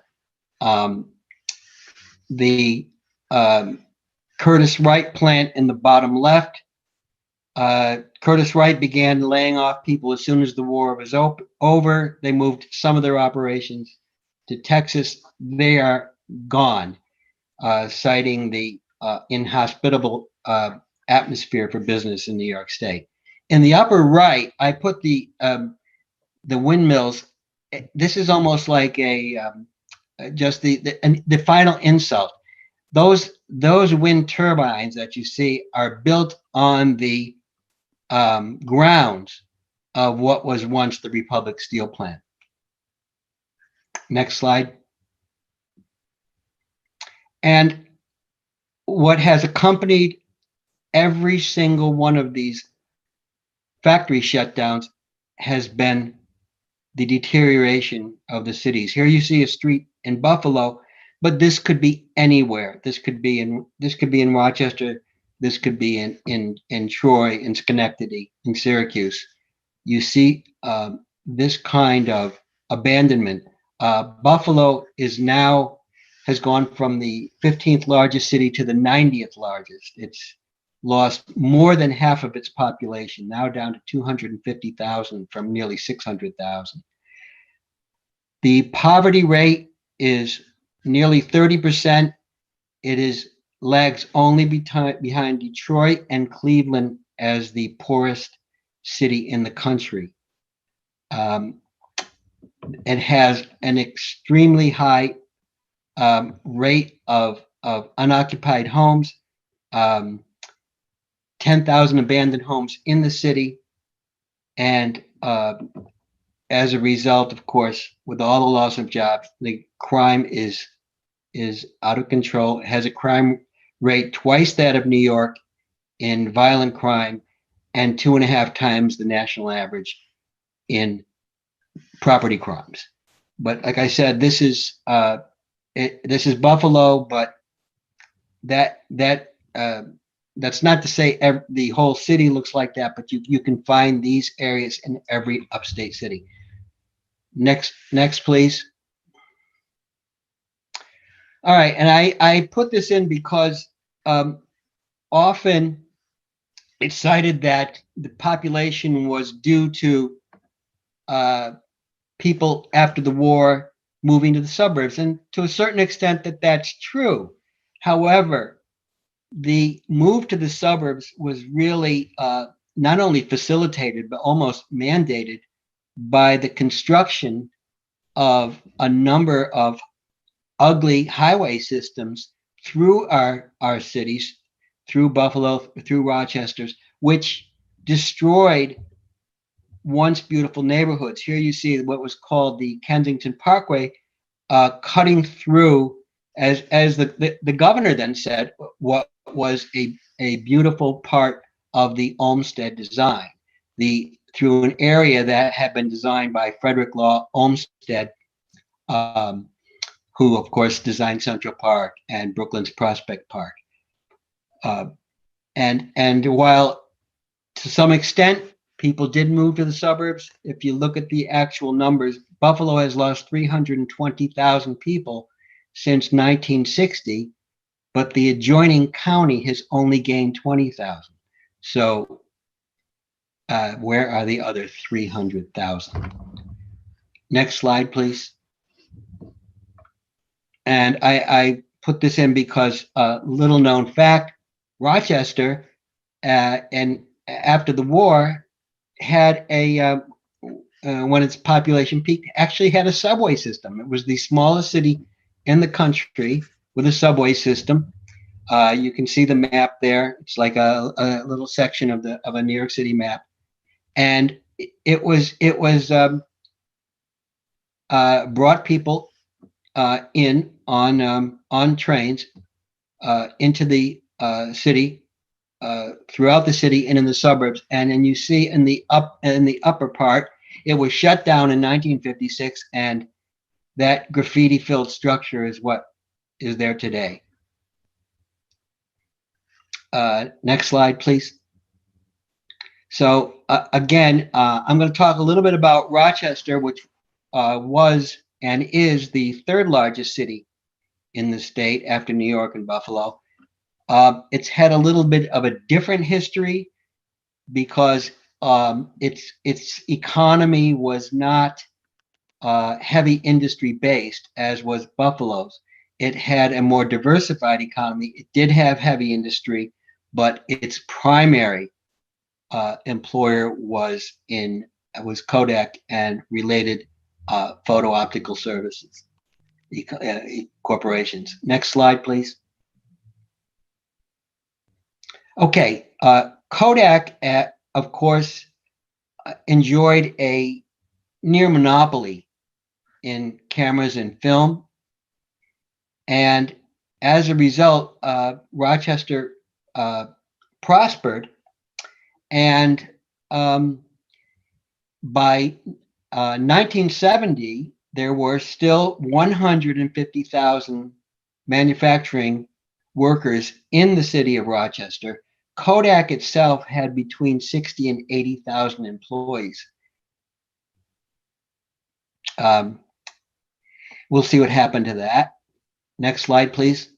The Curtis Wright plant in the bottom left, Curtis Wright began laying off people as soon as the war was over. They moved some of their operations to Texas. They are gone, citing the inhospitable atmosphere for business in New York State. In the upper right, I put the windmills. This is almost like just the final insult. Those wind turbines that you see are built on the grounds of what was once the Republic Steel Plant. Next slide. And what has accompanied every single one of these factory shutdowns has been the deterioration of the cities. Here you see a street in Buffalo, but this could be anywhere. This could be in Rochester. This could be in Troy, in Schenectady, in Syracuse. You see this kind of abandonment. Buffalo has gone from the 15th largest city to the 90th largest. It's lost more than half of its population, now down to 250,000 from nearly 600,000. The poverty rate is nearly 30%. It lags only behind Detroit and Cleveland as the poorest city in the country. It has an extremely high rate of unoccupied homes, 10,000 abandoned homes in the city. And as a result, of course, with all the loss of jobs, the crime is out of control. It has a crime rate twice that of New York in violent crime and 2.5 times the national average in property crimes. But like I said, this is Buffalo, but that's not to say the whole city looks like that, but you can find these areas in every upstate city. Next, please. All right, and I put this in because often it's cited that the population was due to people after the war moving to the suburbs, and to a certain extent that's true. However, the move to the suburbs was really not only facilitated, but almost mandated by the construction of a number of ugly highway systems through our cities, through Buffalo, through Rochester's, which destroyed once beautiful neighborhoods. Here you see what was called the Kensington Parkway, cutting through, as the governor then said, what was a beautiful part of the Olmsted design, through an area that had been designed by Frederick Law Olmsted, who of course designed Central Park and Brooklyn's Prospect Park. And while to some extent people did move to the suburbs, if you look at the actual numbers, Buffalo has lost 320,000 people since 1960, but the adjoining county has only gained 20,000. So where are the other 300,000? Next slide, please. And I put this in because little known fact, Rochester, and after the war, had when its population peaked, actually had a subway system. It was the smallest city in the country with a subway system. You can see the map there. It's like a little section of a New York City map, and it was brought people in on trains into the city, throughout the city and in the suburbs. And then you see in the upper part, it was shut down in 1956, and that graffiti-filled structure is what is there today. Next slide, please. So again, I'm going to talk a little bit about Rochester, which was and is the third largest city in the state after New York and Buffalo. It's had a little bit of a different history because its economy was not heavy industry based as was Buffalo's. It had a more diversified economy. It did have heavy industry, but its primary employer was Kodak and related photo optical services corporations. Next slide, please. Okay, Kodak, of course, enjoyed a near monopoly in cameras and film, and as a result, Rochester prospered. And by 1970, there were still 150,000 manufacturing workers in the city of Rochester. Kodak itself had between 60 and 80,000 employees. We'll see what happened to that. Next slide, please.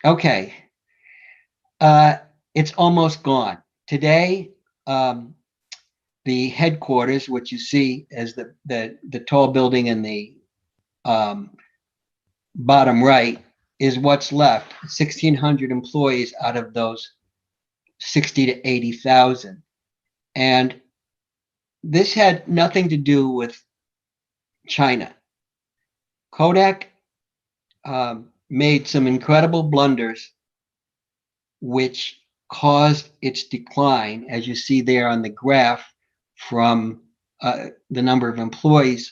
Okay. It's almost gone. Today, the headquarters, which you see as the tall building in the bottom right, is what's left. 1,600 employees out of those 60 to 80,000. And this had nothing to do with China. Kodak made some incredible blunders, which caused its decline, as you see there on the graph, from the number of employees.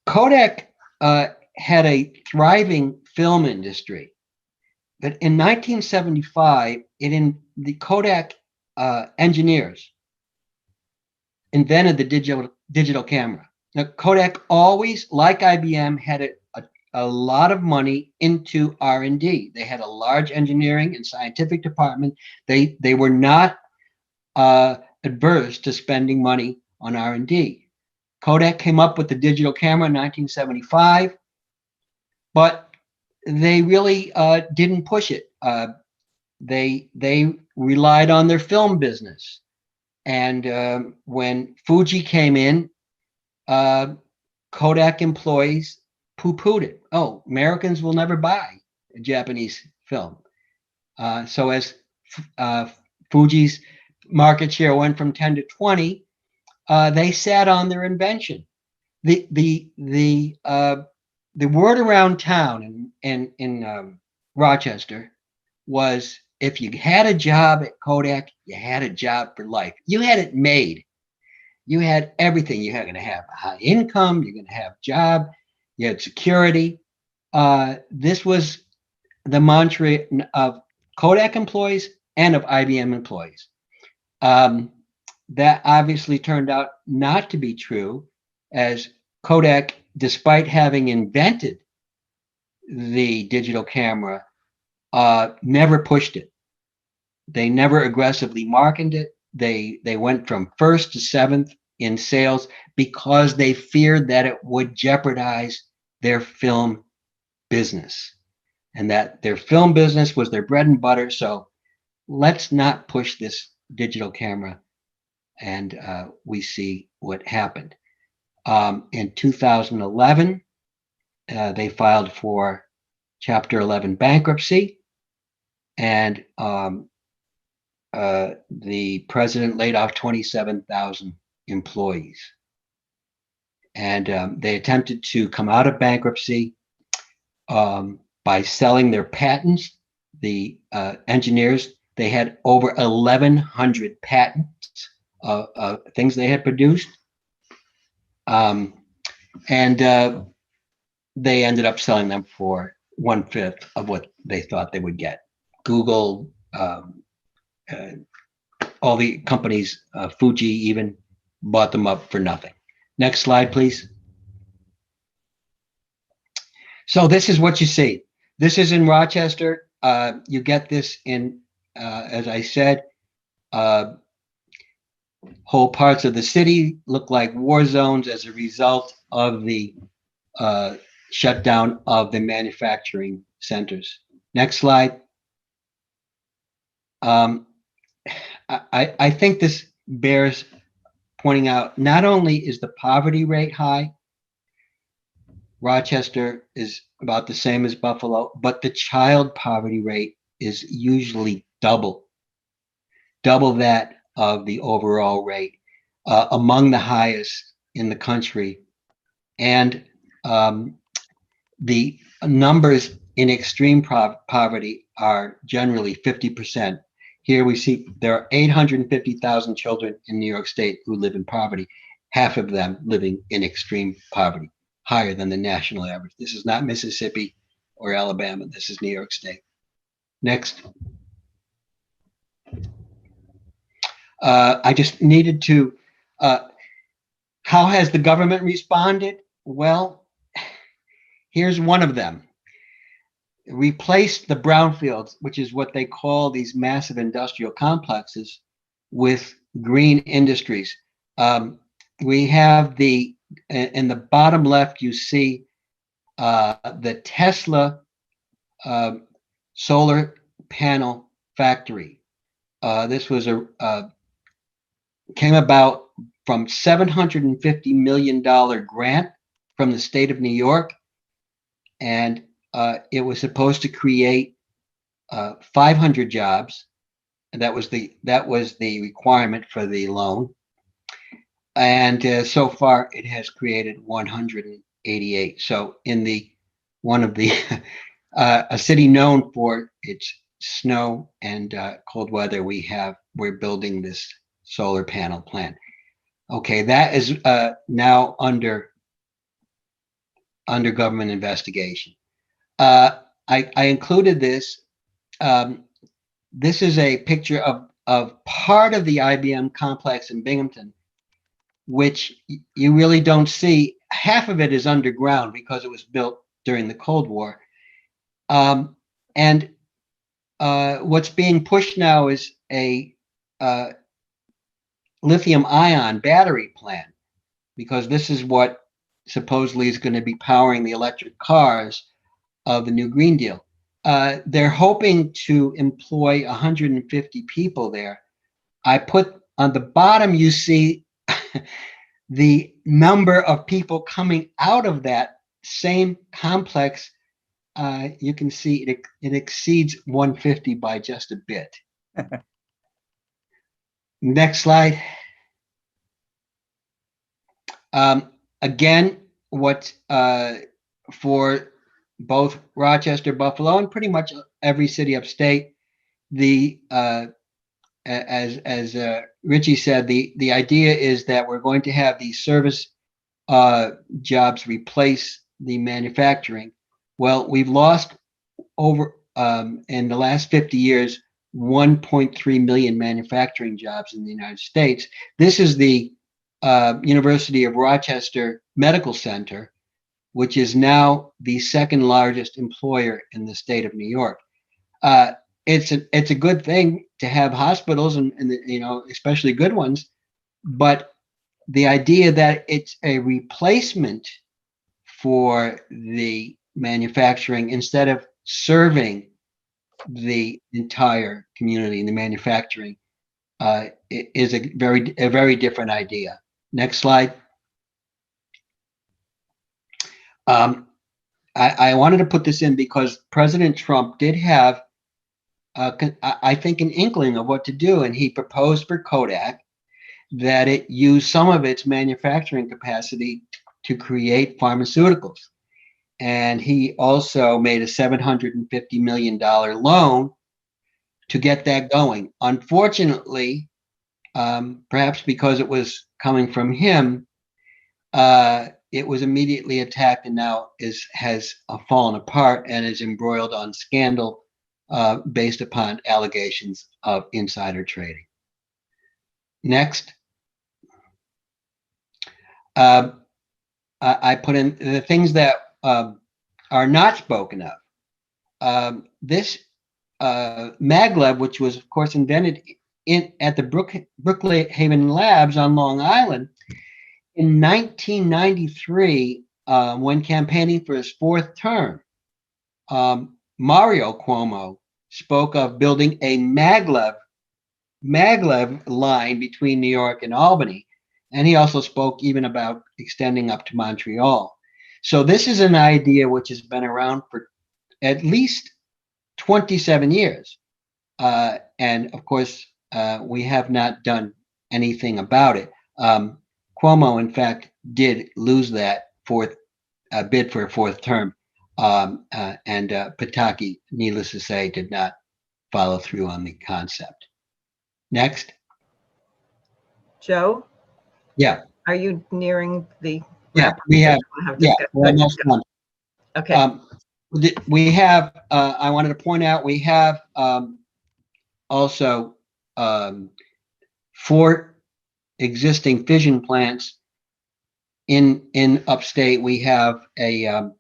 Kodak had a thriving film industry, but in 1975, the Kodak engineers invented the digital camera. Now, Kodak always, like IBM, had a lot of money into R&D. They had a large engineering and scientific department. They were not adverse to spending money on R&D. Kodak came up with the digital camera in 1975, but they really didn't push it. They relied on their film business. And when Fuji came in, Kodak employees poo-pooed it. Oh, Americans will never buy a Japanese film. So as Fuji's market share went from 10 to 20, they sat on their invention. The word around town in Rochester was, if you had a job at Kodak, you had a job for life. You had it made. You had everything. You're going to have a high income. You're going to have a job. You had security. This was the mantra of Kodak employees and of IBM employees. That obviously turned out not to be true, as Kodak, despite having invented the digital camera, never pushed it. They never aggressively marketed it. They went from first to seventh in sales because they feared that it would jeopardize their film business, and that their film business was their bread and butter. So let's not push this digital camera. And we see what happened. In 2011, they filed for Chapter 11 bankruptcy, and the president laid off 27,000 employees. And they attempted to come out of bankruptcy by selling their patents. The engineers, they had over 1,100 patents of things they had produced. And they ended up selling them for 1/5 of what they thought they would get. Google, all the companies, Fuji even, bought them up for nothing. Next slide, please. So this is what you see. This is in Rochester. You get this in, as I said, whole parts of the city look like war zones as a result of the shutdown of the manufacturing centers. Next slide. I think this bears pointing out, not only is the poverty rate high, Rochester is about the same as Buffalo, but the child poverty rate is usually double that of the overall rate, among the highest in the country. And the numbers in extreme poverty are generally 50%. Here we see there are 850,000 children in New York State who live in poverty, half of them living in extreme poverty, higher than the national average. This is not Mississippi or Alabama. This is New York State. Next. I just needed to, how has the government responded? Well, here's one of them. Replace the brownfields, which is what they call these massive industrial complexes, with green industries. We have in the bottom left, you see the Tesla solar panel factory. This was came about from $750 million grant from the state of New York. And it was supposed to create 500 jobs. And that was the requirement for the loan. And so far it has created 188. So in one of the a city known for its snow and cold weather, we're building this solar panel plant. Okay, that is now under government investigation. I included this. This is a picture of part of the IBM complex in Binghamton, which you really don't see. Half of it is underground because it was built during the Cold War. And what's being pushed now is a lithium-ion battery plant, because this is what supposedly is going to be powering the electric cars of the new Green Deal. They're hoping to employ 150 people there. I put on the bottom, you see the number of people coming out of that same complex. You can see it exceeds 150 by just a bit. Next slide. Again, what for both Rochester, Buffalo, and pretty much every city upstate, as Richie said, the idea is that we're going to have these service jobs replace the manufacturing. Well, we've lost over in the last 50 years 1.3 million manufacturing jobs in the United States. This is the University of Rochester Medical Center, which is now the second largest employer in the state of New York. It's a good thing to have hospitals, and especially good ones, but the idea that it's a replacement for the manufacturing instead of serving the entire community in the manufacturing is a very different idea. Next slide. I wanted to put this in because President Trump did have, I think, an inkling of what to do, and he proposed for Kodak that it use some of its manufacturing capacity to create pharmaceuticals. And he also made a $750 million loan to get that going. Unfortunately, perhaps because it was coming from him, it was immediately attacked and now has fallen apart and is embroiled on scandal based upon allegations of insider trading. Next. I put in the things that are not spoken of. This maglev, which was of course invented at the Brookhaven Labs on Long Island in 1993, when campaigning for his fourth term, Mario Cuomo spoke of building a maglev line between New York and Albany. And he also spoke even about extending up to Montreal. So this is an idea which has been around for at least 27 years. And of course, we have not done anything about it. Cuomo, in fact, did lose that bid for a fourth term. And Pataki, needless to say, did not follow through on the concept. Next. Joe? Yeah. Are you nearing the? Yeah, we have. Yeah, we're almost done. Okay. We have. I wanted to point out we have also 4 existing fission plants in upstate. We have the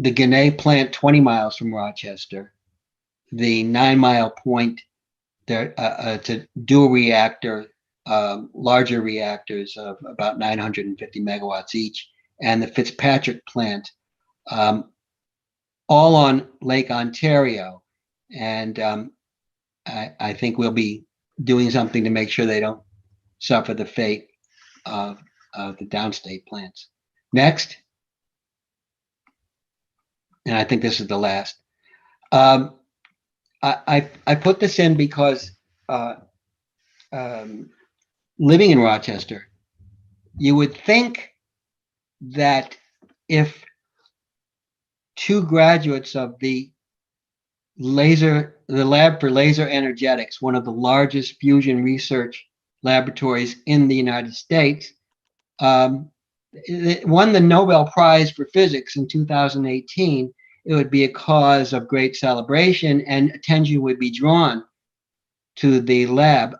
Gannett plant 20 miles from Rochester, the 9 Mile Point. It's a dual reactor, larger reactors of about 950 megawatts each, and the Fitzpatrick plant, all on Lake Ontario. And I think we'll be doing something to make sure they don't suffer the fate of the downstate plants. Next. And I think this is the last. I put this in because living in Rochester, you would think that if 2 graduates of the Lab for Laser Energetics, one of the largest fusion research laboratories in the United States, won the Nobel Prize for Physics in 2018, it would be a cause of great celebration and attention would be drawn to the lab.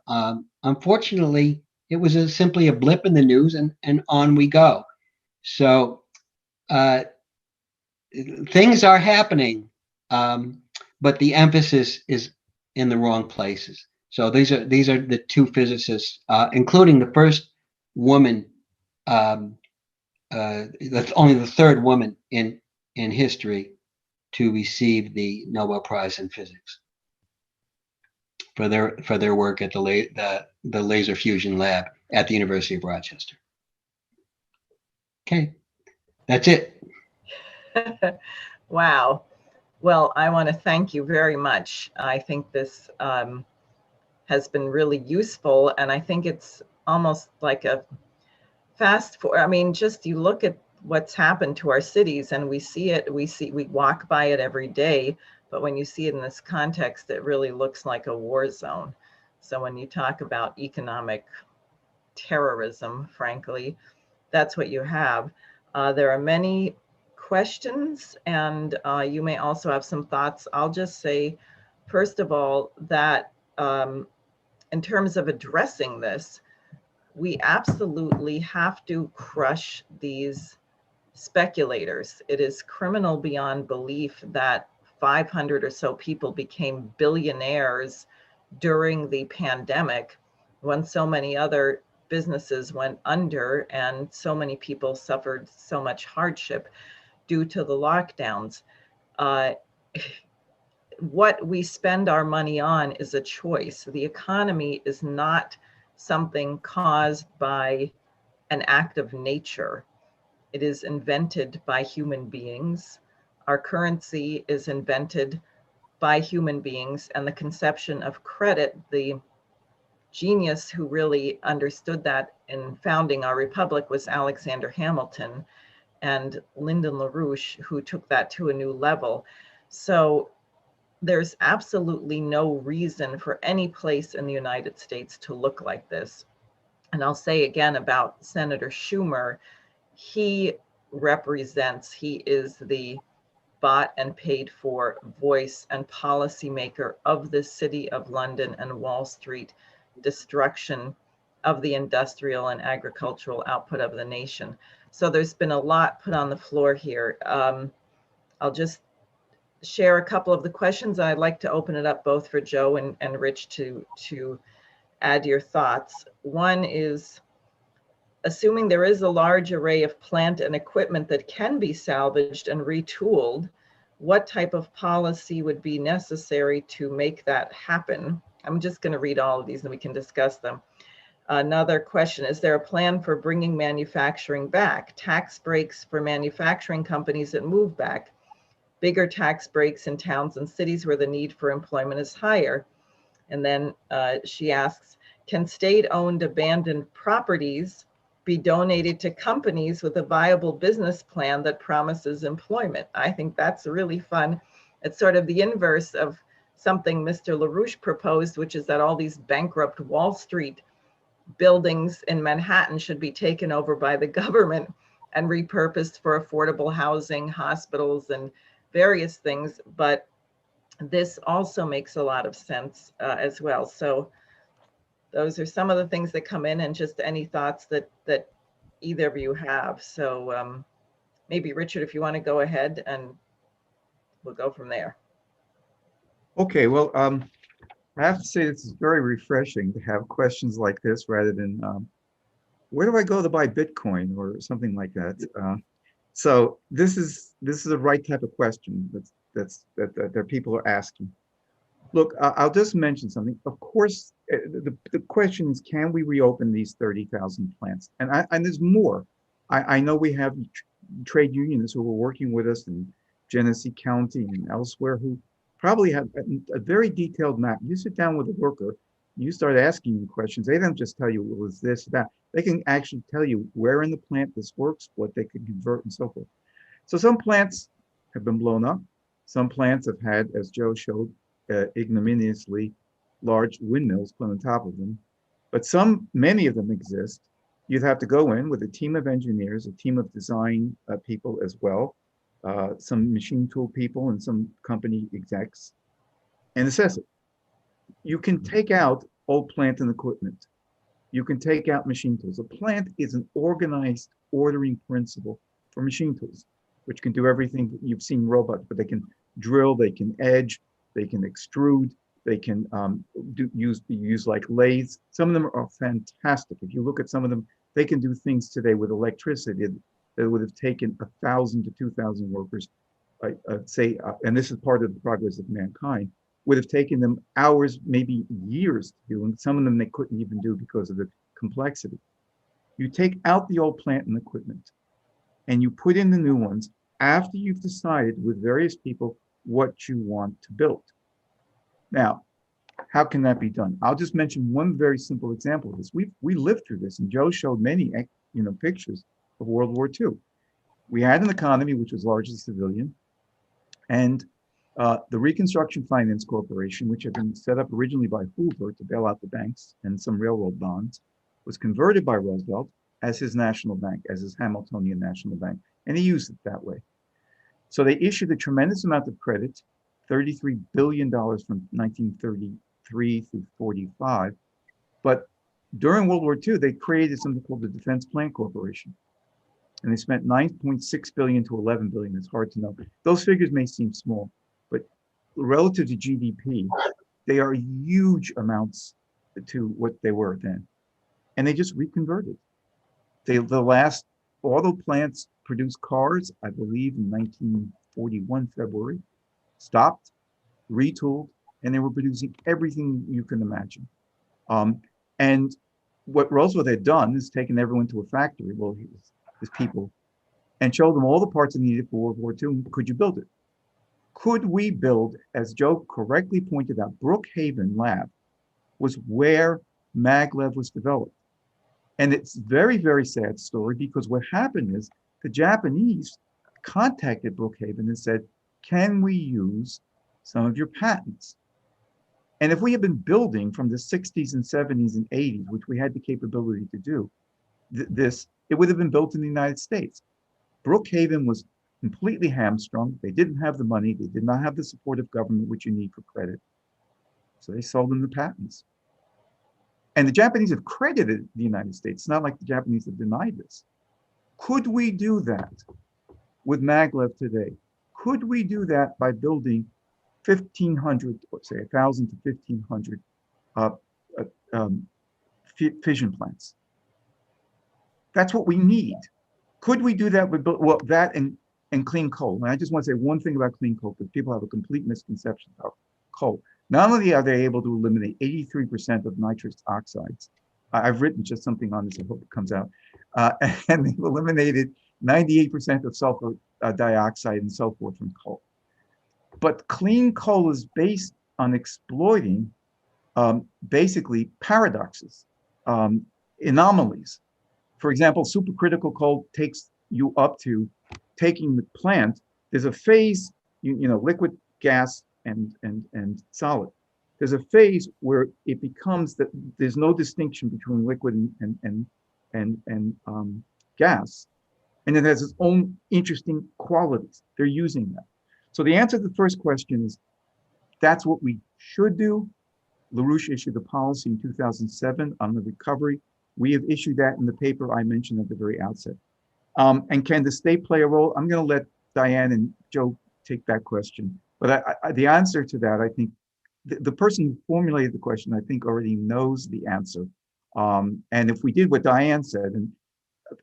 Unfortunately, it was simply a blip in the news and on we go. So things are happening, but the emphasis is in the wrong places. So these are the 2 physicists, including the first woman, that's only the 3rd woman in history to receive the Nobel Prize in Physics for their work at the laser fusion lab at the University of Rochester. Okay, that's it. Wow. Well, I want to thank you very much. I think this has been really useful, and I think it's almost like a fast forward. I mean, just you look at what's happened to our cities and we see it, we walk by it every day, but when you see it in this context, it really looks like a war zone. So when you talk about economic terrorism, frankly, that's what you have. There are many questions, and you may also have some thoughts. I'll just say, first of all, that in terms of addressing this, we absolutely have to crush these speculators. It is criminal beyond belief that 500 or so people became billionaires during the pandemic when so many other businesses went under and so many people suffered so much hardship due to the lockdowns. What we spend our money on is a choice. The economy is not something caused by an act of nature. It is invented by human beings. Our currency is invented by human beings, and the conception of credit, the genius who really understood that in founding our republic was Alexander Hamilton, and Lyndon LaRouche, who took that to a new level. So there's absolutely no reason for any place in the United States to look like this. And I'll say again about Senator Schumer, he is the bought and paid for voice and policymaker of the City of London and Wall Street destruction of the industrial and agricultural output of the nation. So there's been a lot put on the floor here. I'll just share a couple of the questions. I'd like to open it up both for Joe and Rich to add your thoughts. One is, assuming there is a large array of plant and equipment that can be salvaged and retooled, what type of policy would be necessary to make that happen? I'm just going to read all of these and we can discuss them. Another question, is there a plan for bringing manufacturing back? Tax breaks for manufacturing companies that move back, bigger tax breaks in towns and cities where the need for employment is higher. And then she asks, can state-owned abandoned properties be donated to companies with a viable business plan that promises employment? I think that's really fun. It's sort of the inverse of something Mr. LaRouche proposed, which is that all these bankrupt Wall Street buildings in Manhattan should be taken over by the government and repurposed for affordable housing, hospitals, and various things. But this also makes a lot of sense as well. So those are some of the things that come in, and just any thoughts that either of you have. So maybe Richard, if you want to go ahead, and we'll go from there. Okay, well, I have to say this is very refreshing to have questions like this rather than where do I go to buy Bitcoin or something like that. So this is the right type of question that people are asking. Look, I'll just mention something. Of course, the question is, can we reopen these 30,000 plants? And there's more. I know we have trade unionists who are working with us in Genesee County and elsewhere who probably have a very detailed map. You sit down with a worker, you start asking them questions. They don't just tell you, well, it's this, that. They can actually tell you where in the plant this works, what they can convert, and so forth. So some plants have been blown up. Some plants have had, as Joe showed, ignominiously large windmills put on top of them. But many of them exist. You'd have to go in with a team of engineers, a team of design people as well, some machine tool people and some company execs, and assess it. You can take out old plant and equipment. You can take out machine tools. A plant is an organized ordering principle for machine tools, which can do everything. You've seen robots, but they can drill, they can edge, they can extrude, they can be used like lathes. Some of them are fantastic. If you look at some of them, they can do things today with electricity that would have taken 1,000 to 2,000 workers, say, and this is part of the progress of mankind, would have taken them hours, maybe years to do, and some of them they couldn't even do because of the complexity. You take out the old plant and equipment, and you put in the new ones after you've decided with various people what you want to build. Now, how can that be done? I'll just mention one very simple example of this. We lived through this, and Joe showed many pictures of World War II. We had an economy which was largely civilian, and the Reconstruction Finance Corporation, which had been set up originally by Hoover to bail out the banks and some railroad bonds, was converted by Roosevelt as his national bank, as his Hamiltonian National Bank, and he used it that way. So they issued a tremendous amount of credit, $33 billion from 1933 through 45. But during World War II, they created something called the Defense Plant Corporation. And they spent $9.6 billion to $11 billion. It's hard to know. Those figures may seem small, but relative to GDP, they are huge amounts to what they were then. And they just reconverted. The last auto plants produced cars, I believe, in 1941, February, stopped, retooled, and they were producing everything you can imagine. And what Roosevelt had done is taken everyone to a factory, well, his people, and showed them all the parts needed for World War II. Could you build it? Could we build, as Joe correctly pointed out, Brookhaven Lab was where maglev was developed. And it's a very, very sad story, because what happened is the Japanese contacted Brookhaven and said, can we use some of your patents? And if we had been building from the 60s and 70s and 80s, which we had the capability to do, it would have been built in the United States. Brookhaven was completely hamstrung. They didn't have the money. They did not have the support of government, which you need for credit. So they sold them the patents. And the Japanese have credited the United States. It's not like the Japanese have denied this. Could we do that with maglev today? Could we do that by building 1,500, or say 1,000 to 1,500 fission plants? That's what we need. Could we do that with, well, that and clean coal? And I just want to say one thing about clean coal, because people have a complete misconception about coal. Not only are they able to eliminate 83% of nitrous oxides, I've written just something on this, I hope it comes out, and they've eliminated 98% of sulfur dioxide and so forth from coal. But clean coal is based on exploiting basically paradoxes, anomalies. For example, supercritical coal takes you up to taking the plant. There's a phase, you know, liquid, gas, and solid. There's a phase where it becomes that there's no distinction between liquid and gas, and it has its own interesting qualities. They're using that. So the answer to the first question is that's what we should do. LaRouche issued a policy in 2007 on the recovery. We have issued that in the paper I mentioned at the very outset. And can the state play a role? I'm going to let Diane and Joe take that question. But the answer to that, I think, the person who formulated the question, I think, already knows the answer. And if we did what Diane said, and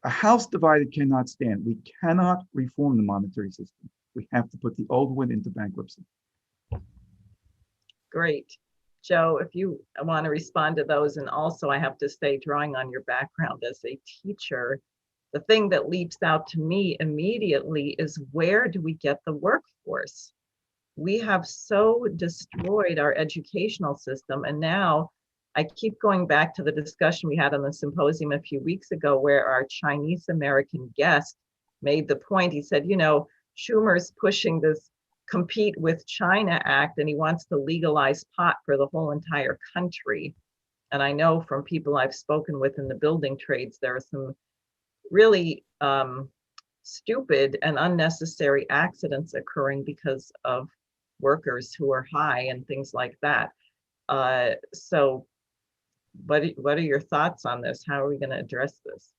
a house divided cannot stand. We cannot reform the monetary system. We have to put the old one into bankruptcy. Great. Joe, if you want to respond to those, and also I have to say, drawing on your background as a teacher, the thing that leaps out to me immediately is, where do we get the workforce? We have so destroyed our educational system. And now I keep going back to the discussion we had on the symposium a few weeks ago, where our Chinese American guest made the point. He said, you know, Schumer's pushing this Compete with China Act, and he wants to legalize pot for the whole entire country. And I know from people I've spoken with in the building trades, there are some really stupid and unnecessary accidents occurring because of workers who are high and things like that. So what are your thoughts on this? How are we going to address this?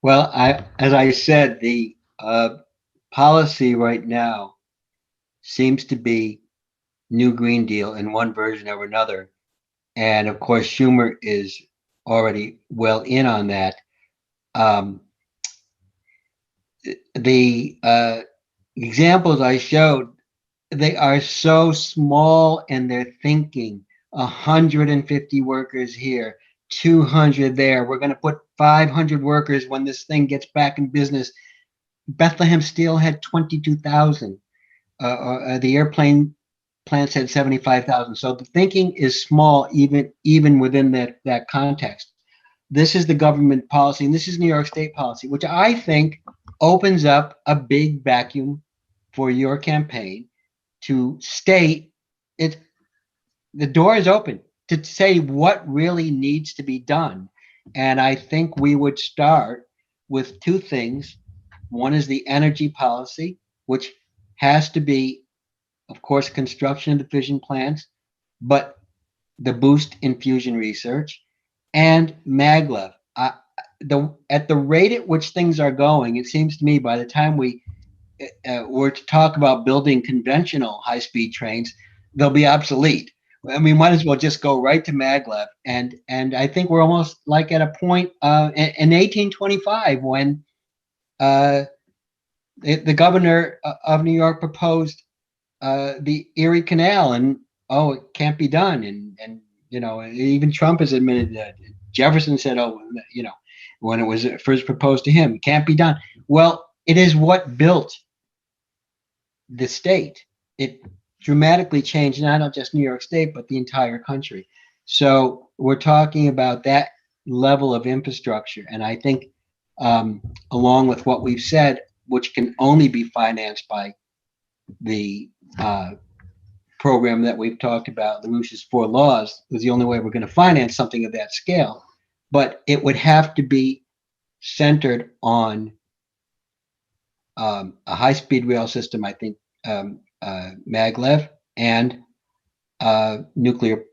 Well, as I said, the policy right now seems to be New Green Deal in one version or another. And of course, Schumer is already well in on that. The examples I showed, they are so small in their thinking. 150 workers here, 200 there. We're going to put 500 workers when this thing gets back in business. Bethlehem Steel had 22,000. The airplane plants had 75,000. So the thinking is small, even within that context. This is the government policy, and this is New York State policy, which I think opens up a big vacuum for your campaign to state it. The door is open to say what really needs to be done. And I think we would start with two things. One is the energy policy, which has to be, of course, construction of the fission plants, but the boost in fusion research and maglev. At the rate at which things are going, it seems to me by the time we were to talk about building conventional high-speed trains, they'll be obsolete. I mean, might as well just go right to maglev. And I think we're almost like at a point in 1825 when the governor of New York proposed the Erie Canal, and it can't be done. And you know, even Trump has admitted that. Jefferson said, you know, when it was first proposed to him, it can't be done. Well, it is what built the state. It dramatically changed not just New York State, but the entire country. So we're talking about that level of infrastructure. And I think along with what we've said, which can only be financed by the program that we've talked about, the Russia's 4 laws, was the only way we're going to finance something of that scale. But it would have to be centered on a high-speed rail system, I think, maglev, and nuclear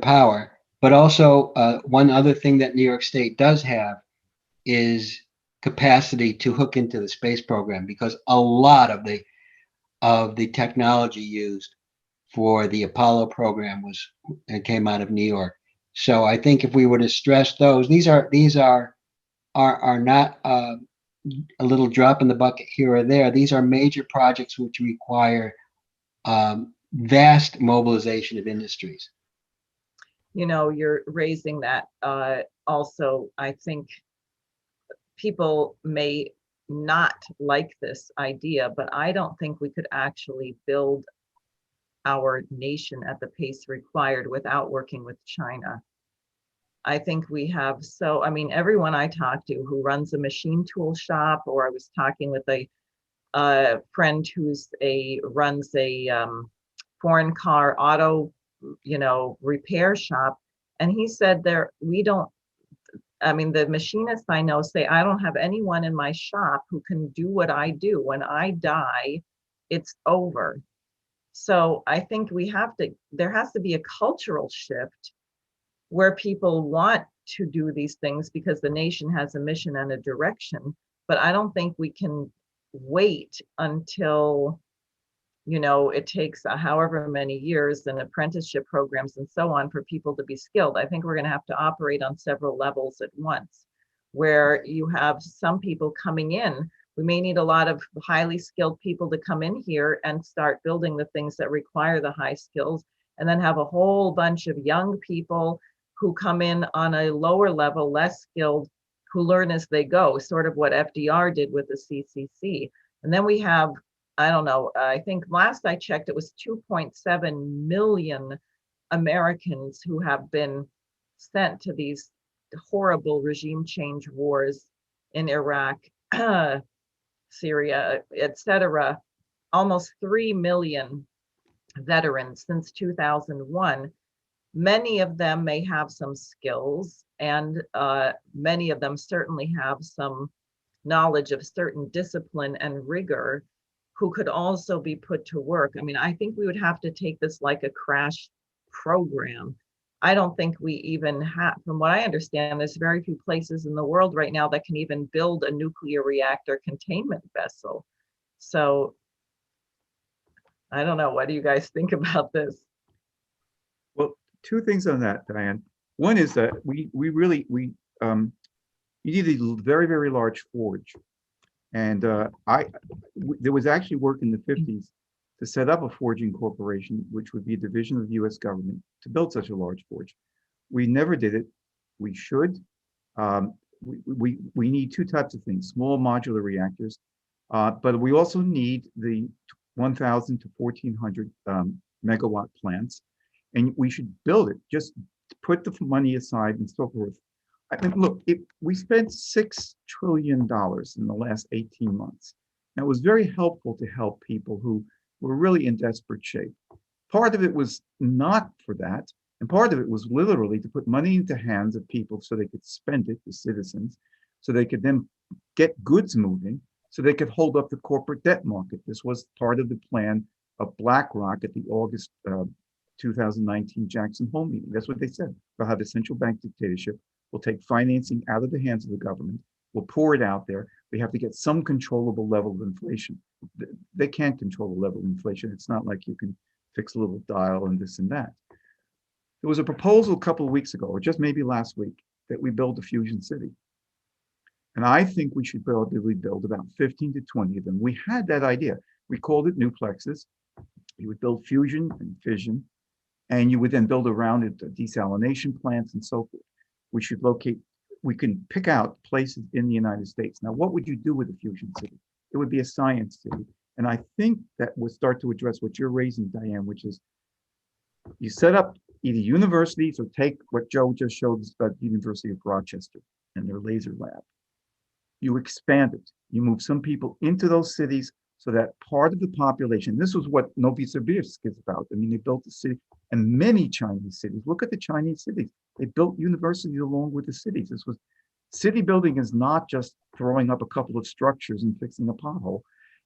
power. But also, one other thing that New York State does have is capacity to hook into the space program, because a lot of the technology used for the Apollo program came out of New York. So I think if we were to stress those, these are not a little drop in the bucket here or there. These are major projects which require vast mobilization of industries. You know, you're raising that. Also, I think people may not like this idea, but I don't think we could actually build our nation at the pace required without working with China. I think we have, I mean, everyone I talk to who runs a machine tool shop, or I was talking with a friend who's runs a foreign car auto, repair shop. And he said the machinists I know say, I don't have anyone in my shop who can do what I do. When I die, it's over. So I think there has to be a cultural shift where people want to do these things because the nation has a mission and a direction. But I don't think we can wait until, it takes however many years and apprenticeship programs and so on for people to be skilled. I think we're going to have to operate on several levels at once, where you have some people coming in. We may need a lot of highly skilled people to come in here and start building the things that require the high skills, and then have a whole bunch of young people who come in on a lower level, less skilled, who learn as they go, sort of what FDR did with the CCC. And then we have, I don't know, I think last I checked, it was 2.7 million Americans who have been sent to these horrible regime change wars in Iraq, Syria, etc. Almost 3 million veterans since 2001. Many of them may have some skills, and many of them certainly have some knowledge of certain discipline and rigor, who could also be put to work. I mean, I think we would have to take this like a crash program. I don't think we even have, from what I understand, there's very few places in the world right now that can even build a nuclear reactor containment vessel. So I don't know, what do you guys think about this? Well, two things on that, Diane. One is that you need a very, very large forge. And there was actually work in the 50s to set up a forging corporation, which would be a division of the US government, to build such a large forge. We never did it. We should. We need two types of things: small modular reactors, but we also need the 1,000 to 1,400 megawatt plants, and we should build it. Just put the money aside and so forth. I mean, look, we spent $6 trillion in the last 18 months. Now, it was very helpful to help people who were really in desperate shape. Part of it was not for that, and part of it was literally to put money into hands of people so they could spend it, the citizens, so they could then get goods moving, so they could hold up the corporate debt market. This was part of the plan of BlackRock at the August 2019 Jackson Hole meeting. That's what they said. We'll have a central bank dictatorship. We'll take financing out of the hands of the government. We'll pour it out there. We have to get some controllable level of inflation. They can't control the level of inflation. It's not like you can fix a little dial and this and that. There was a proposal a couple of weeks ago, or just maybe last week, that we build a fusion city. And I think we should probably build about 15 to 20 of them. We had that idea. We called it nuplexes. You would build fusion and fission, and you would then build around it desalination plants and so forth. We can pick out places in the United States. Now, what would you do with a fusion city? It would be a science city. And I think that would start to address what you're raising, Diane, which is you set up either universities, or take what Joe just showed us about the University of Rochester and their laser lab. You expand it. You move some people into those cities so that part of the population, this was what Novosibirsk is about. I mean, they built a city, and many Chinese cities. Look at the Chinese cities. They built universities along with the cities. This was city building is not just throwing up a couple of structures and fixing a pothole.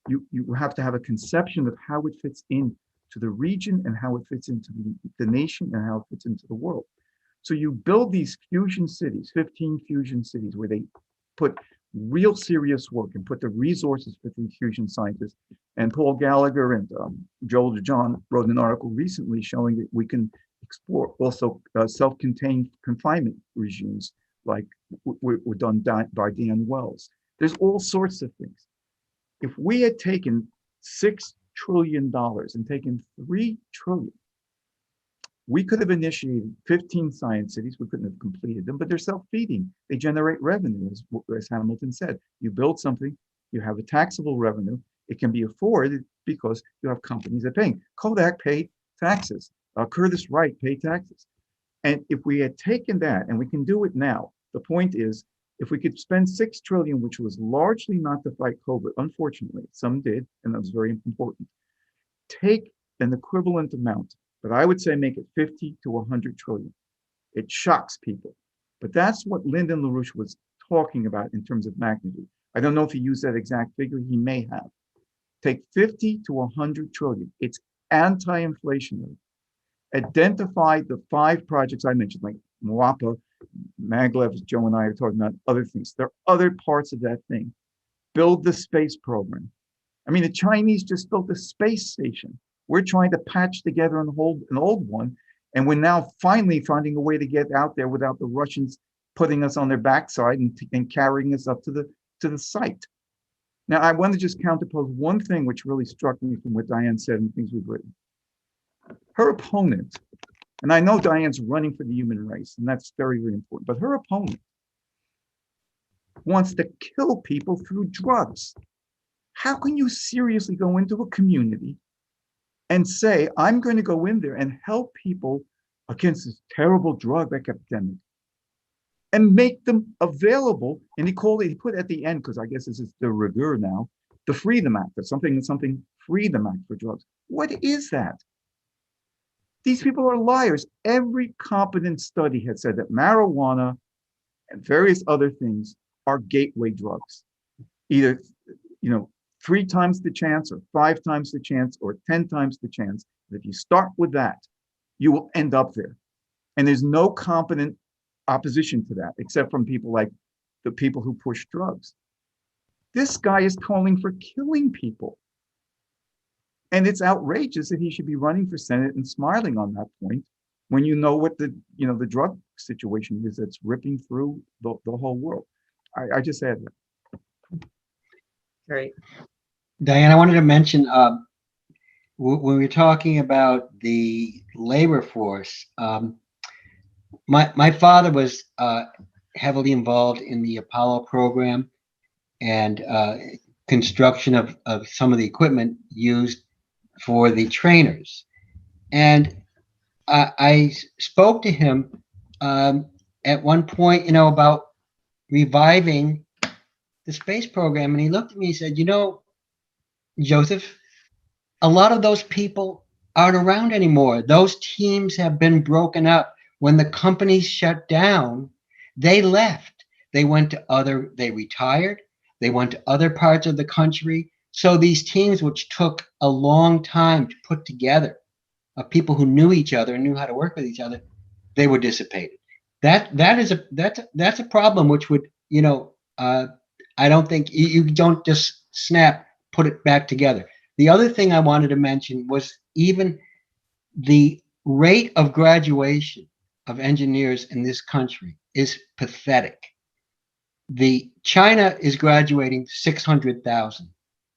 You have to have a conception of how it fits into the region and how it fits into the nation and how it fits into the world. So you build these fusion cities, 15 fusion cities, where they put real serious work and put the resources for these fusion scientists. And Paul Gallagher and Joel DeJohn wrote an article recently showing that we can explore also self-contained confinement regimes like were done by Dan Wells. There's all sorts of things. If we had taken $6 trillion and taken $3 trillion, we could have initiated 15 science cities. We couldn't have completed them, but they're self-feeding. They generate revenue, as Hamilton said. You build something, you have a taxable revenue. It can be afforded because you have companies that are paying. Kodak paid taxes. Curtis Wright paid taxes. And if we had taken that, and we can do it now, the point is, if we could spend $6 trillion, which was largely not to fight COVID, unfortunately, some did, and that was very important, take an equivalent amount, but I would say make it 50 to 100 trillion. It shocks people, but that's what Lyndon LaRouche was talking about in terms of magnitude. I don't know if he used that exact figure, he may have. Take 50 to 100 trillion. It's anti-inflationary. Identify the 5 projects I mentioned, like Moapa, Maglev, Joe and I are talking about other things. There are other parts of that thing. Build the space program. I mean, the Chinese just built a space station. We're trying to patch together and hold an old one. And we're now finally finding a way to get out there without the Russians putting us on their backside and carrying us up to the site. Now, I want to just counterpose one thing which really struck me from what Diane said and things we've written. Her opponent, and I know Diane's running for the human race, and that's very, very important, but her opponent wants to kill people through drugs. How can you seriously go into a community and say, I'm going to go in there and help people against this terrible drug epidemic and make them available? And he put at the end, because I guess this is the rigueur now, the Freedom Act, or something Freedom Act for drugs. What is that? These people are liars. Every competent study has said that marijuana and various other things are gateway drugs. Either, 3 times the chance or 5 times the chance or 10 times the chance. If you start with that, you will end up there. And there's no competent opposition to that, except from people like the people who push drugs. This guy is calling for killing people. And it's outrageous that he should be running for Senate and smiling on that point when you know what the drug situation is that's ripping through the whole world. I just add that. Great. Diane, I wanted to mention, when we were talking about the labor force, my father was heavily involved in the Apollo program and construction of some of the equipment used for the trainers. And I spoke to him at one point, about reviving the space program. And he looked at me and said, Joseph, a lot of those people aren't around anymore. Those teams have been broken up. When the companies shut down, they left. They retired. They went to other parts of the country. So these teams, which took a long time to put together, of people who knew each other and knew how to work with each other, they were dissipated. That's a problem which would, I don't think you don't just put it back together. The other thing I wanted to mention was even the rate of graduation of engineers in this country is pathetic. China is graduating 600,000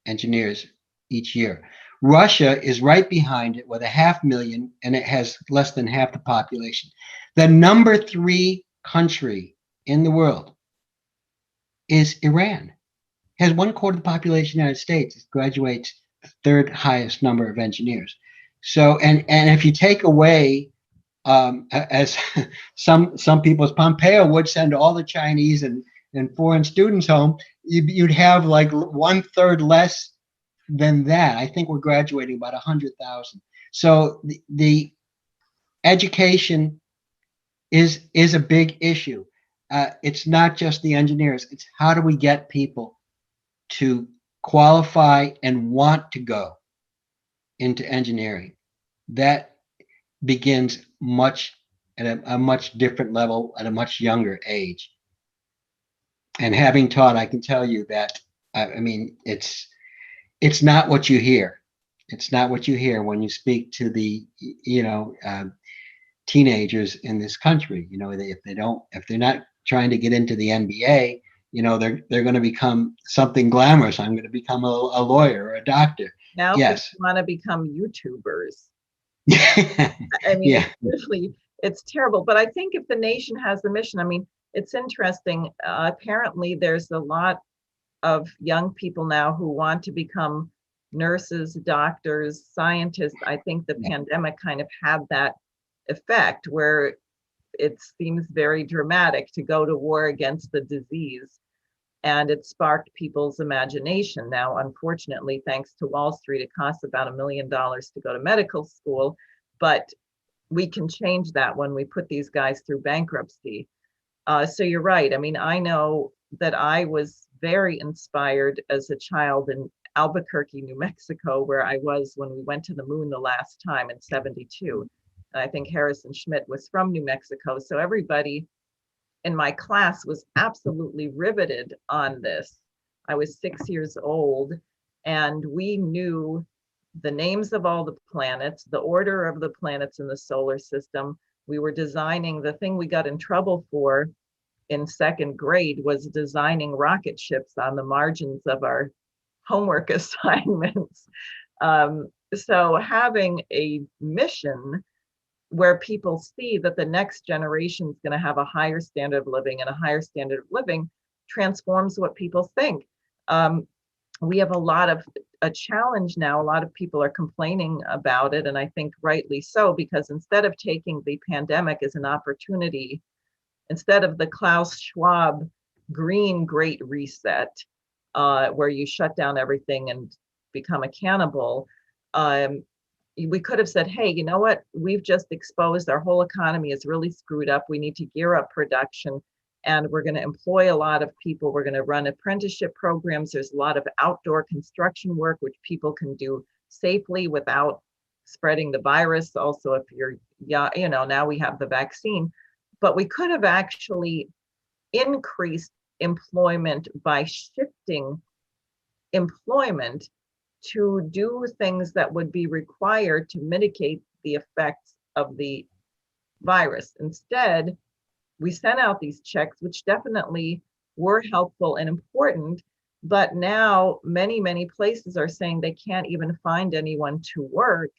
engineers each year. Russia is right behind it with 500,000, and it has less than half the population. The number 3 country in the world is Iran. It has 1/4 of the population of the United States. It graduates the 3rd highest number of engineers. So, and if you take away, as some people, as Pompeo would send all the Chinese and foreign students home, you'd have like 1/3 less than that. I think we're graduating about 100,000. So the education is a big issue. It's not just the engineers. It's how do we get people to qualify and want to go into engineering? That begins at a much different level at a much younger age. And having taught, I can tell you that, I mean, it's not what you hear. It's not what you hear when you speak to the, teenagers in this country. If they're not trying to get into the NBA, they're going to become something glamorous. I'm going to become a lawyer or a doctor. Now Yes. people want to become YouTubers. I mean, yeah. it's terrible. But I think if the nation has the mission, I mean, it's interesting. Apparently, there's a lot of young people now who want to become nurses, doctors, scientists. I think the pandemic kind of had that effect where it seems very dramatic to go to war against the disease. And it sparked people's imagination. Now, unfortunately, thanks to Wall Street, it costs about $1 million to go to medical school, but we can change that when we put these guys through bankruptcy. So you're right. I mean, I know that I was very inspired as a child in Albuquerque, New Mexico, where I was when we went to the moon the last time in '72. And I think Harrison Schmitt was from New Mexico. So everybody in my class was absolutely riveted on this. I was 6 years old, and we knew the names of all the planets, the order of the planets in the solar system. We were designing, the thing we got in trouble for in second grade was designing rocket ships on the margins of our homework assignments. So having a mission where people see that the next generation is going to have a higher standard of living, and a higher standard of living transforms what people think. We have a challenge now. A lot of people are complaining about it, and I think rightly so, because instead of taking the pandemic as an opportunity, instead of the Klaus Schwab green great reset, where you shut down everything and become a cannibal, we could have said, hey, you know what? We've just exposed our whole economy is really screwed up. We need to gear up production, and we're going to employ a lot of people. We're going to run apprenticeship programs. There's a lot of outdoor construction work, which people can do safely without spreading the virus. Also, if you're, now we have the vaccine, but we could have actually increased employment by shifting employment to do things that would be required to mitigate the effects of the virus. Instead, we sent out these checks, which definitely were helpful and important, but now many places are saying they can't even find anyone to work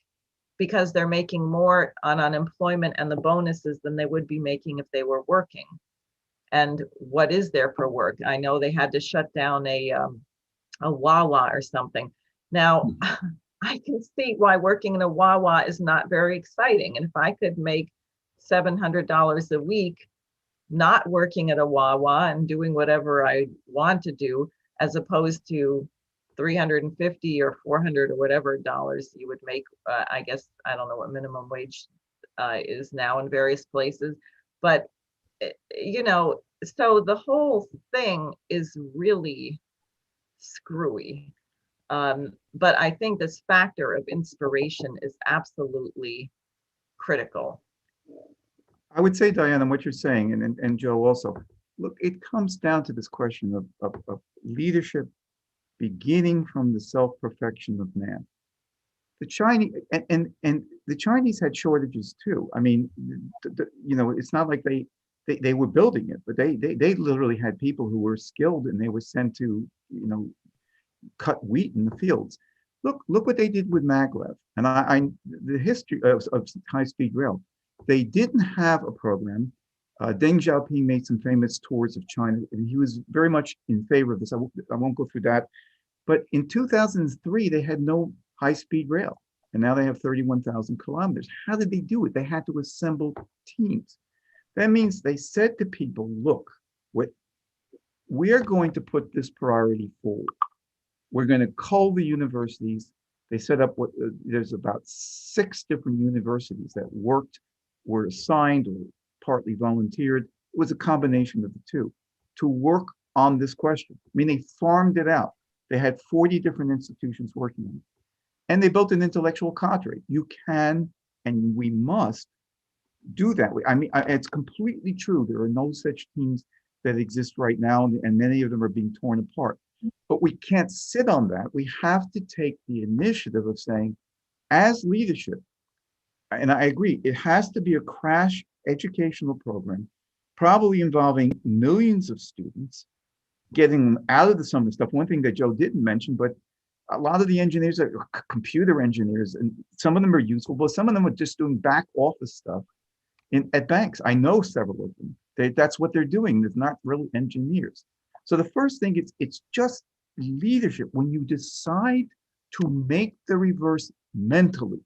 because they're making more on unemployment and the bonuses than they would be making if they were working. And what is there for work? I know they had to shut down a Wawa or something. Now, I can see why working in a Wawa is not very exciting. And if I could make $700 a week not working at a Wawa and doing whatever I want to do, as opposed to $350 or $400 or whatever dollars you would make, I guess, I don't know what minimum wage is now in various places. But, so the whole thing is really screwy. But I think this factor of inspiration is absolutely critical. I would say, Diana, what you're saying, and Joe also, look, it comes down to this question of leadership beginning from the self-perfection of man. The Chinese and the Chinese had shortages too. I mean, it's not like they were building it, but they literally had people who were skilled, and they were sent to cut wheat in the fields. Look what they did with maglev. And the history of high-speed rail. They didn't have a program. Deng Xiaoping made some famous tours of China, and he was very much in favor of this. I won't go through that. But in 2003, they had no high-speed rail, and now they have 31,000 kilometers. How did they do it? They had to assemble teams. That means they said to people, look, we are going to put this priority forward. We're going to cull the universities. They set up there's about 6 different universities that were assigned or partly volunteered. It was a combination of the two to work on this question. I mean, they farmed it out. They had 40 different institutions working on it. And they built an intellectual cadre. You can and we must do that. I mean, it's completely true. There are no such teams that exist right now, and many of them are being torn apart. But we can't sit on that. We have to take the initiative of saying, as leadership, and I agree, it has to be a crash educational program, probably involving millions of students, getting them out of the summer stuff. One thing that Joe didn't mention, but a lot of the engineers are computer engineers, and some of them are useful, but some of them are just doing back office stuff at banks. I know several of them. That's what they're doing. They're not really engineers. So the first thing is, it's just leadership. When you decide to make the reverse mentally,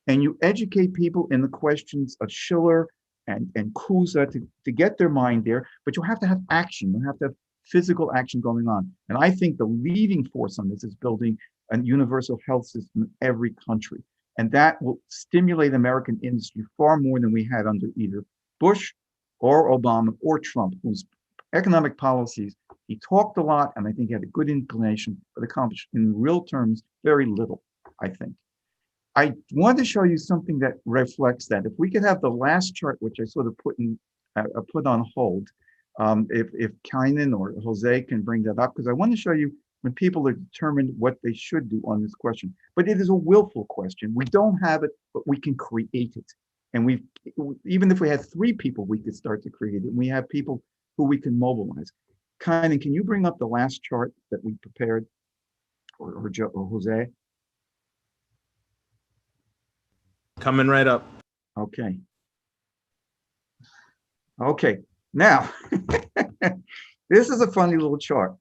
and you educate people in the questions of Schiller and Kusa to get their mind there, but you have to have action. You have to have physical action going on. And I think the leading force on this is building a universal health system in every country. And that will stimulate American industry far more than we had under either Bush or Obama or Trump, whose economic policies, he talked a lot, and I think he had a good inclination, but accomplished in real terms very little, I think. I want to show you something that reflects that. If we could have the last chart, which I sort of put on hold, if Kynan or Jose can bring that up, because I want to show you when people are determined what they should do on this question. But it is a willful question. We don't have it, but we can create it. And even if we had 3 people, we could start to create it. And we have people who we can mobilize. Kynan, can you bring up the last chart that we prepared, or Jose? Coming right up. Okay. Okay. Now, this is a funny little chart.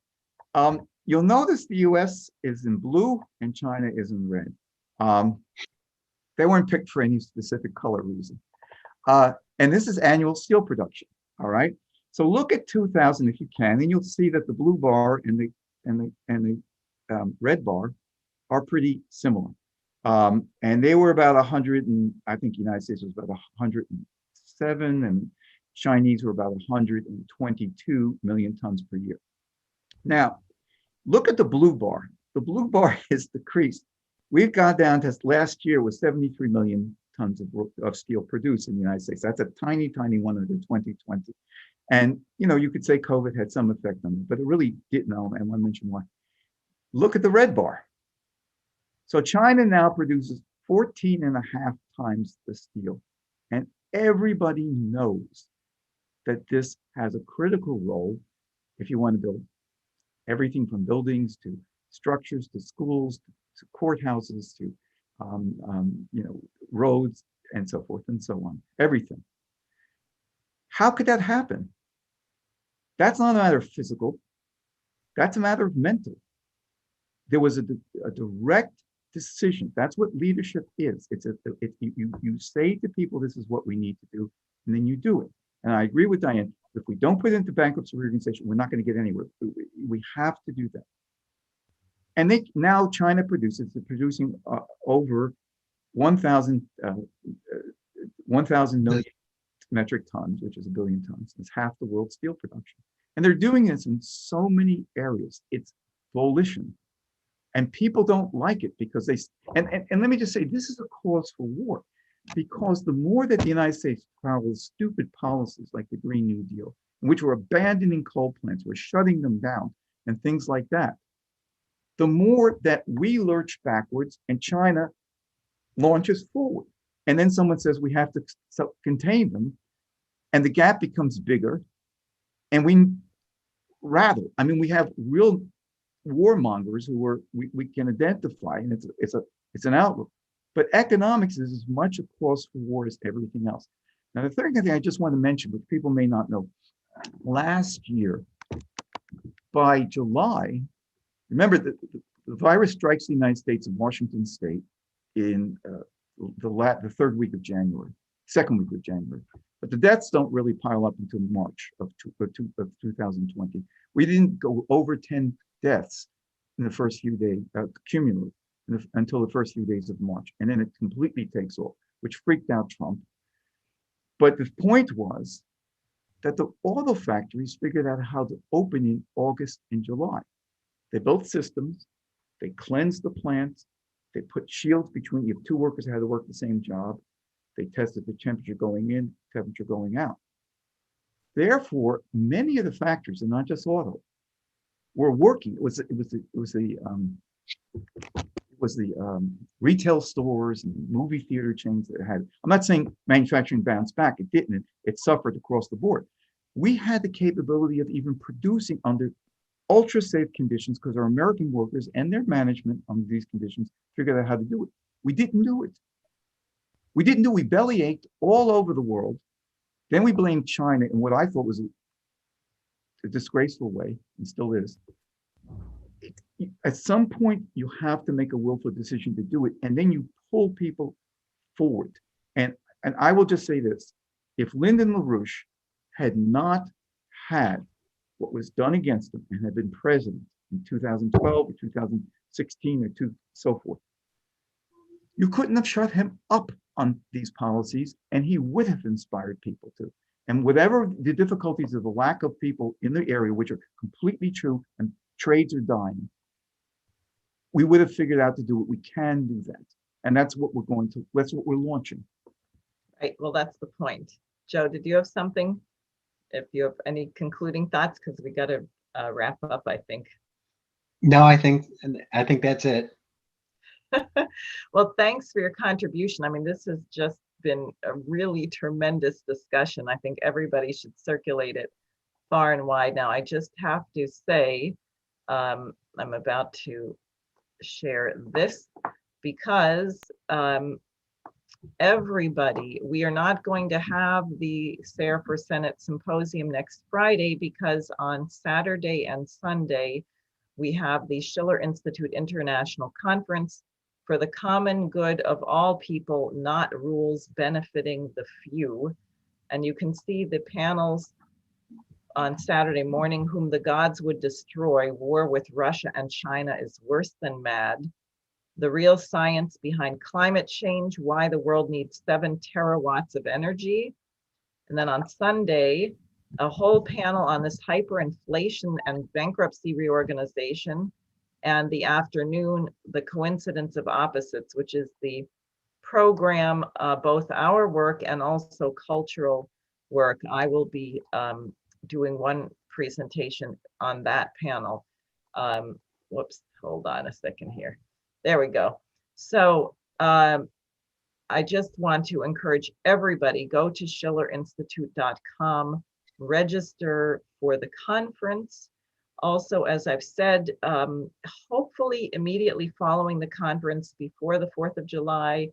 You'll notice the US is in blue and China is in red. They weren't picked for any specific color reason. And this is annual steel production. All right. So look at 2000 if you can, and you'll see that the blue bar and the red bar are pretty similar. And they were about 100, and I think the United States was about 107, and Chinese were about 122 million tons per year. Now, look at the blue bar. The blue bar is decreased. We've gone down to last year was 73 million tons of steel produced in the United States. That's a tiny, tiny one under 2020. And, you know, you could say COVID had some effect on it, but it really didn't, and I want to mention why. Look at the red bar. So China now produces 14.5 times the steel. And everybody knows that this has a critical role if you want to build everything from buildings to structures to schools to courthouses to roads and so forth and so on, everything. How could that happen? That's not a matter of physical, that's a matter of mental. There was a direct decision. That's what leadership is. You say to people, this is what we need to do, and then you do it. And I agree with Diane, if we don't put it into bankruptcy reorganization, we're not going to get anywhere. We have to do that. And now China they're producing over 1,000 million metric tons, which is 1 billion tons. It's half the world's steel production. And they're doing this in so many areas. It's volition. And people don't like it because and let me just say, this is a cause for war. Because the more that the United States follows stupid policies like the Green New Deal, in which we're abandoning coal plants, we're shutting them down, and things like that, the more that we lurch backwards and China launches forward. And then someone says we have to contain them, and the gap becomes bigger. And we have real warmongers who we can identify, and it's an outlook. But economics is as much a cause for war as everything else. Now, the third thing I just want to mention, which people may not know, last year, by July, remember the virus strikes the United States in Washington State in the third week of January, second week of January. But the deaths don't really pile up until March of 2020. We didn't go over 10 deaths in the first few days, cumulative, until the first few days of March. And then it completely takes off, which freaked out Trump. But the point was that the auto factories figured out how to open in August and July. They built systems, they cleansed the plants, they put shields between, you have two workers who had to work the same job. They tested the temperature going in, temperature going out. Therefore, many of the factories, and not just auto, were working. It was the retail stores and movie theater chains that had. I'm not saying manufacturing bounced back. It didn't. It suffered across the board. We had the capability of even producing under ultra safe conditions because our American workers and their management under these conditions figured out how to do it. We didn't do it. We didn't do it. We bellyached all over the world. Then we blamed China in what I thought was a disgraceful way, and still is. At some point, you have to make a willful decision to do it, and then you pull people forward. And I will just say this: if Lyndon LaRouche had not had what was done against him and had been president in 2012 or 2016 or so forth, you couldn't have shut him up on these policies, and he would have inspired people to. And whatever the difficulties of the lack of people in the area, which are completely true, and trades are dying, we would have figured out to do it. We can do that. And that's what that's what we're launching. Right, well, that's the point. Joe, did you have something? If you have any concluding thoughts, because we got to wrap up, I think. No, I think that's it. Well, thanks for your contribution. I mean, this has just been a really tremendous discussion. I think everybody should circulate it far and wide. Now, I just have to say, I'm about to share this because everybody, we are not going to have the SARE for Senate Symposium next Friday because on Saturday and Sunday, we have the Schiller Institute International Conference for the common good of all people, not rules benefiting the few. And you can see the panels on Saturday morning: whom the gods would destroy, war with Russia and China is worse than mad, the real science behind climate change, why the world needs 7 terawatts of energy. And then on Sunday, a whole panel on this hyperinflation and bankruptcy reorganization. And the afternoon, the coincidence of opposites, which is the program, both our work and also cultural work. I will be doing one presentation on that panel. Whoops, hold on a second here. There we go. So I just want to encourage everybody, go to schillerinstitute.com, register for the conference. Also, as I've said, hopefully immediately following the conference before the 4th of July,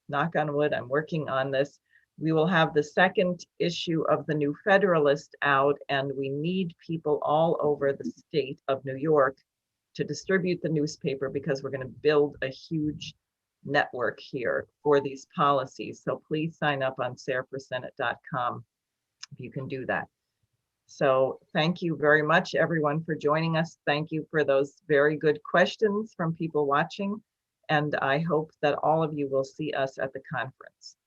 knock on wood, I'm working on this, we will have the second issue of the New Federalist out, and we need people all over the state of New York to distribute the newspaper because we're going to build a huge network here for these policies. So please sign up on sareforsenate.com if you can do that. So thank you very much, everyone, for joining us. Thank you for those very good questions from people watching. And I hope that all of you will see us at the conference.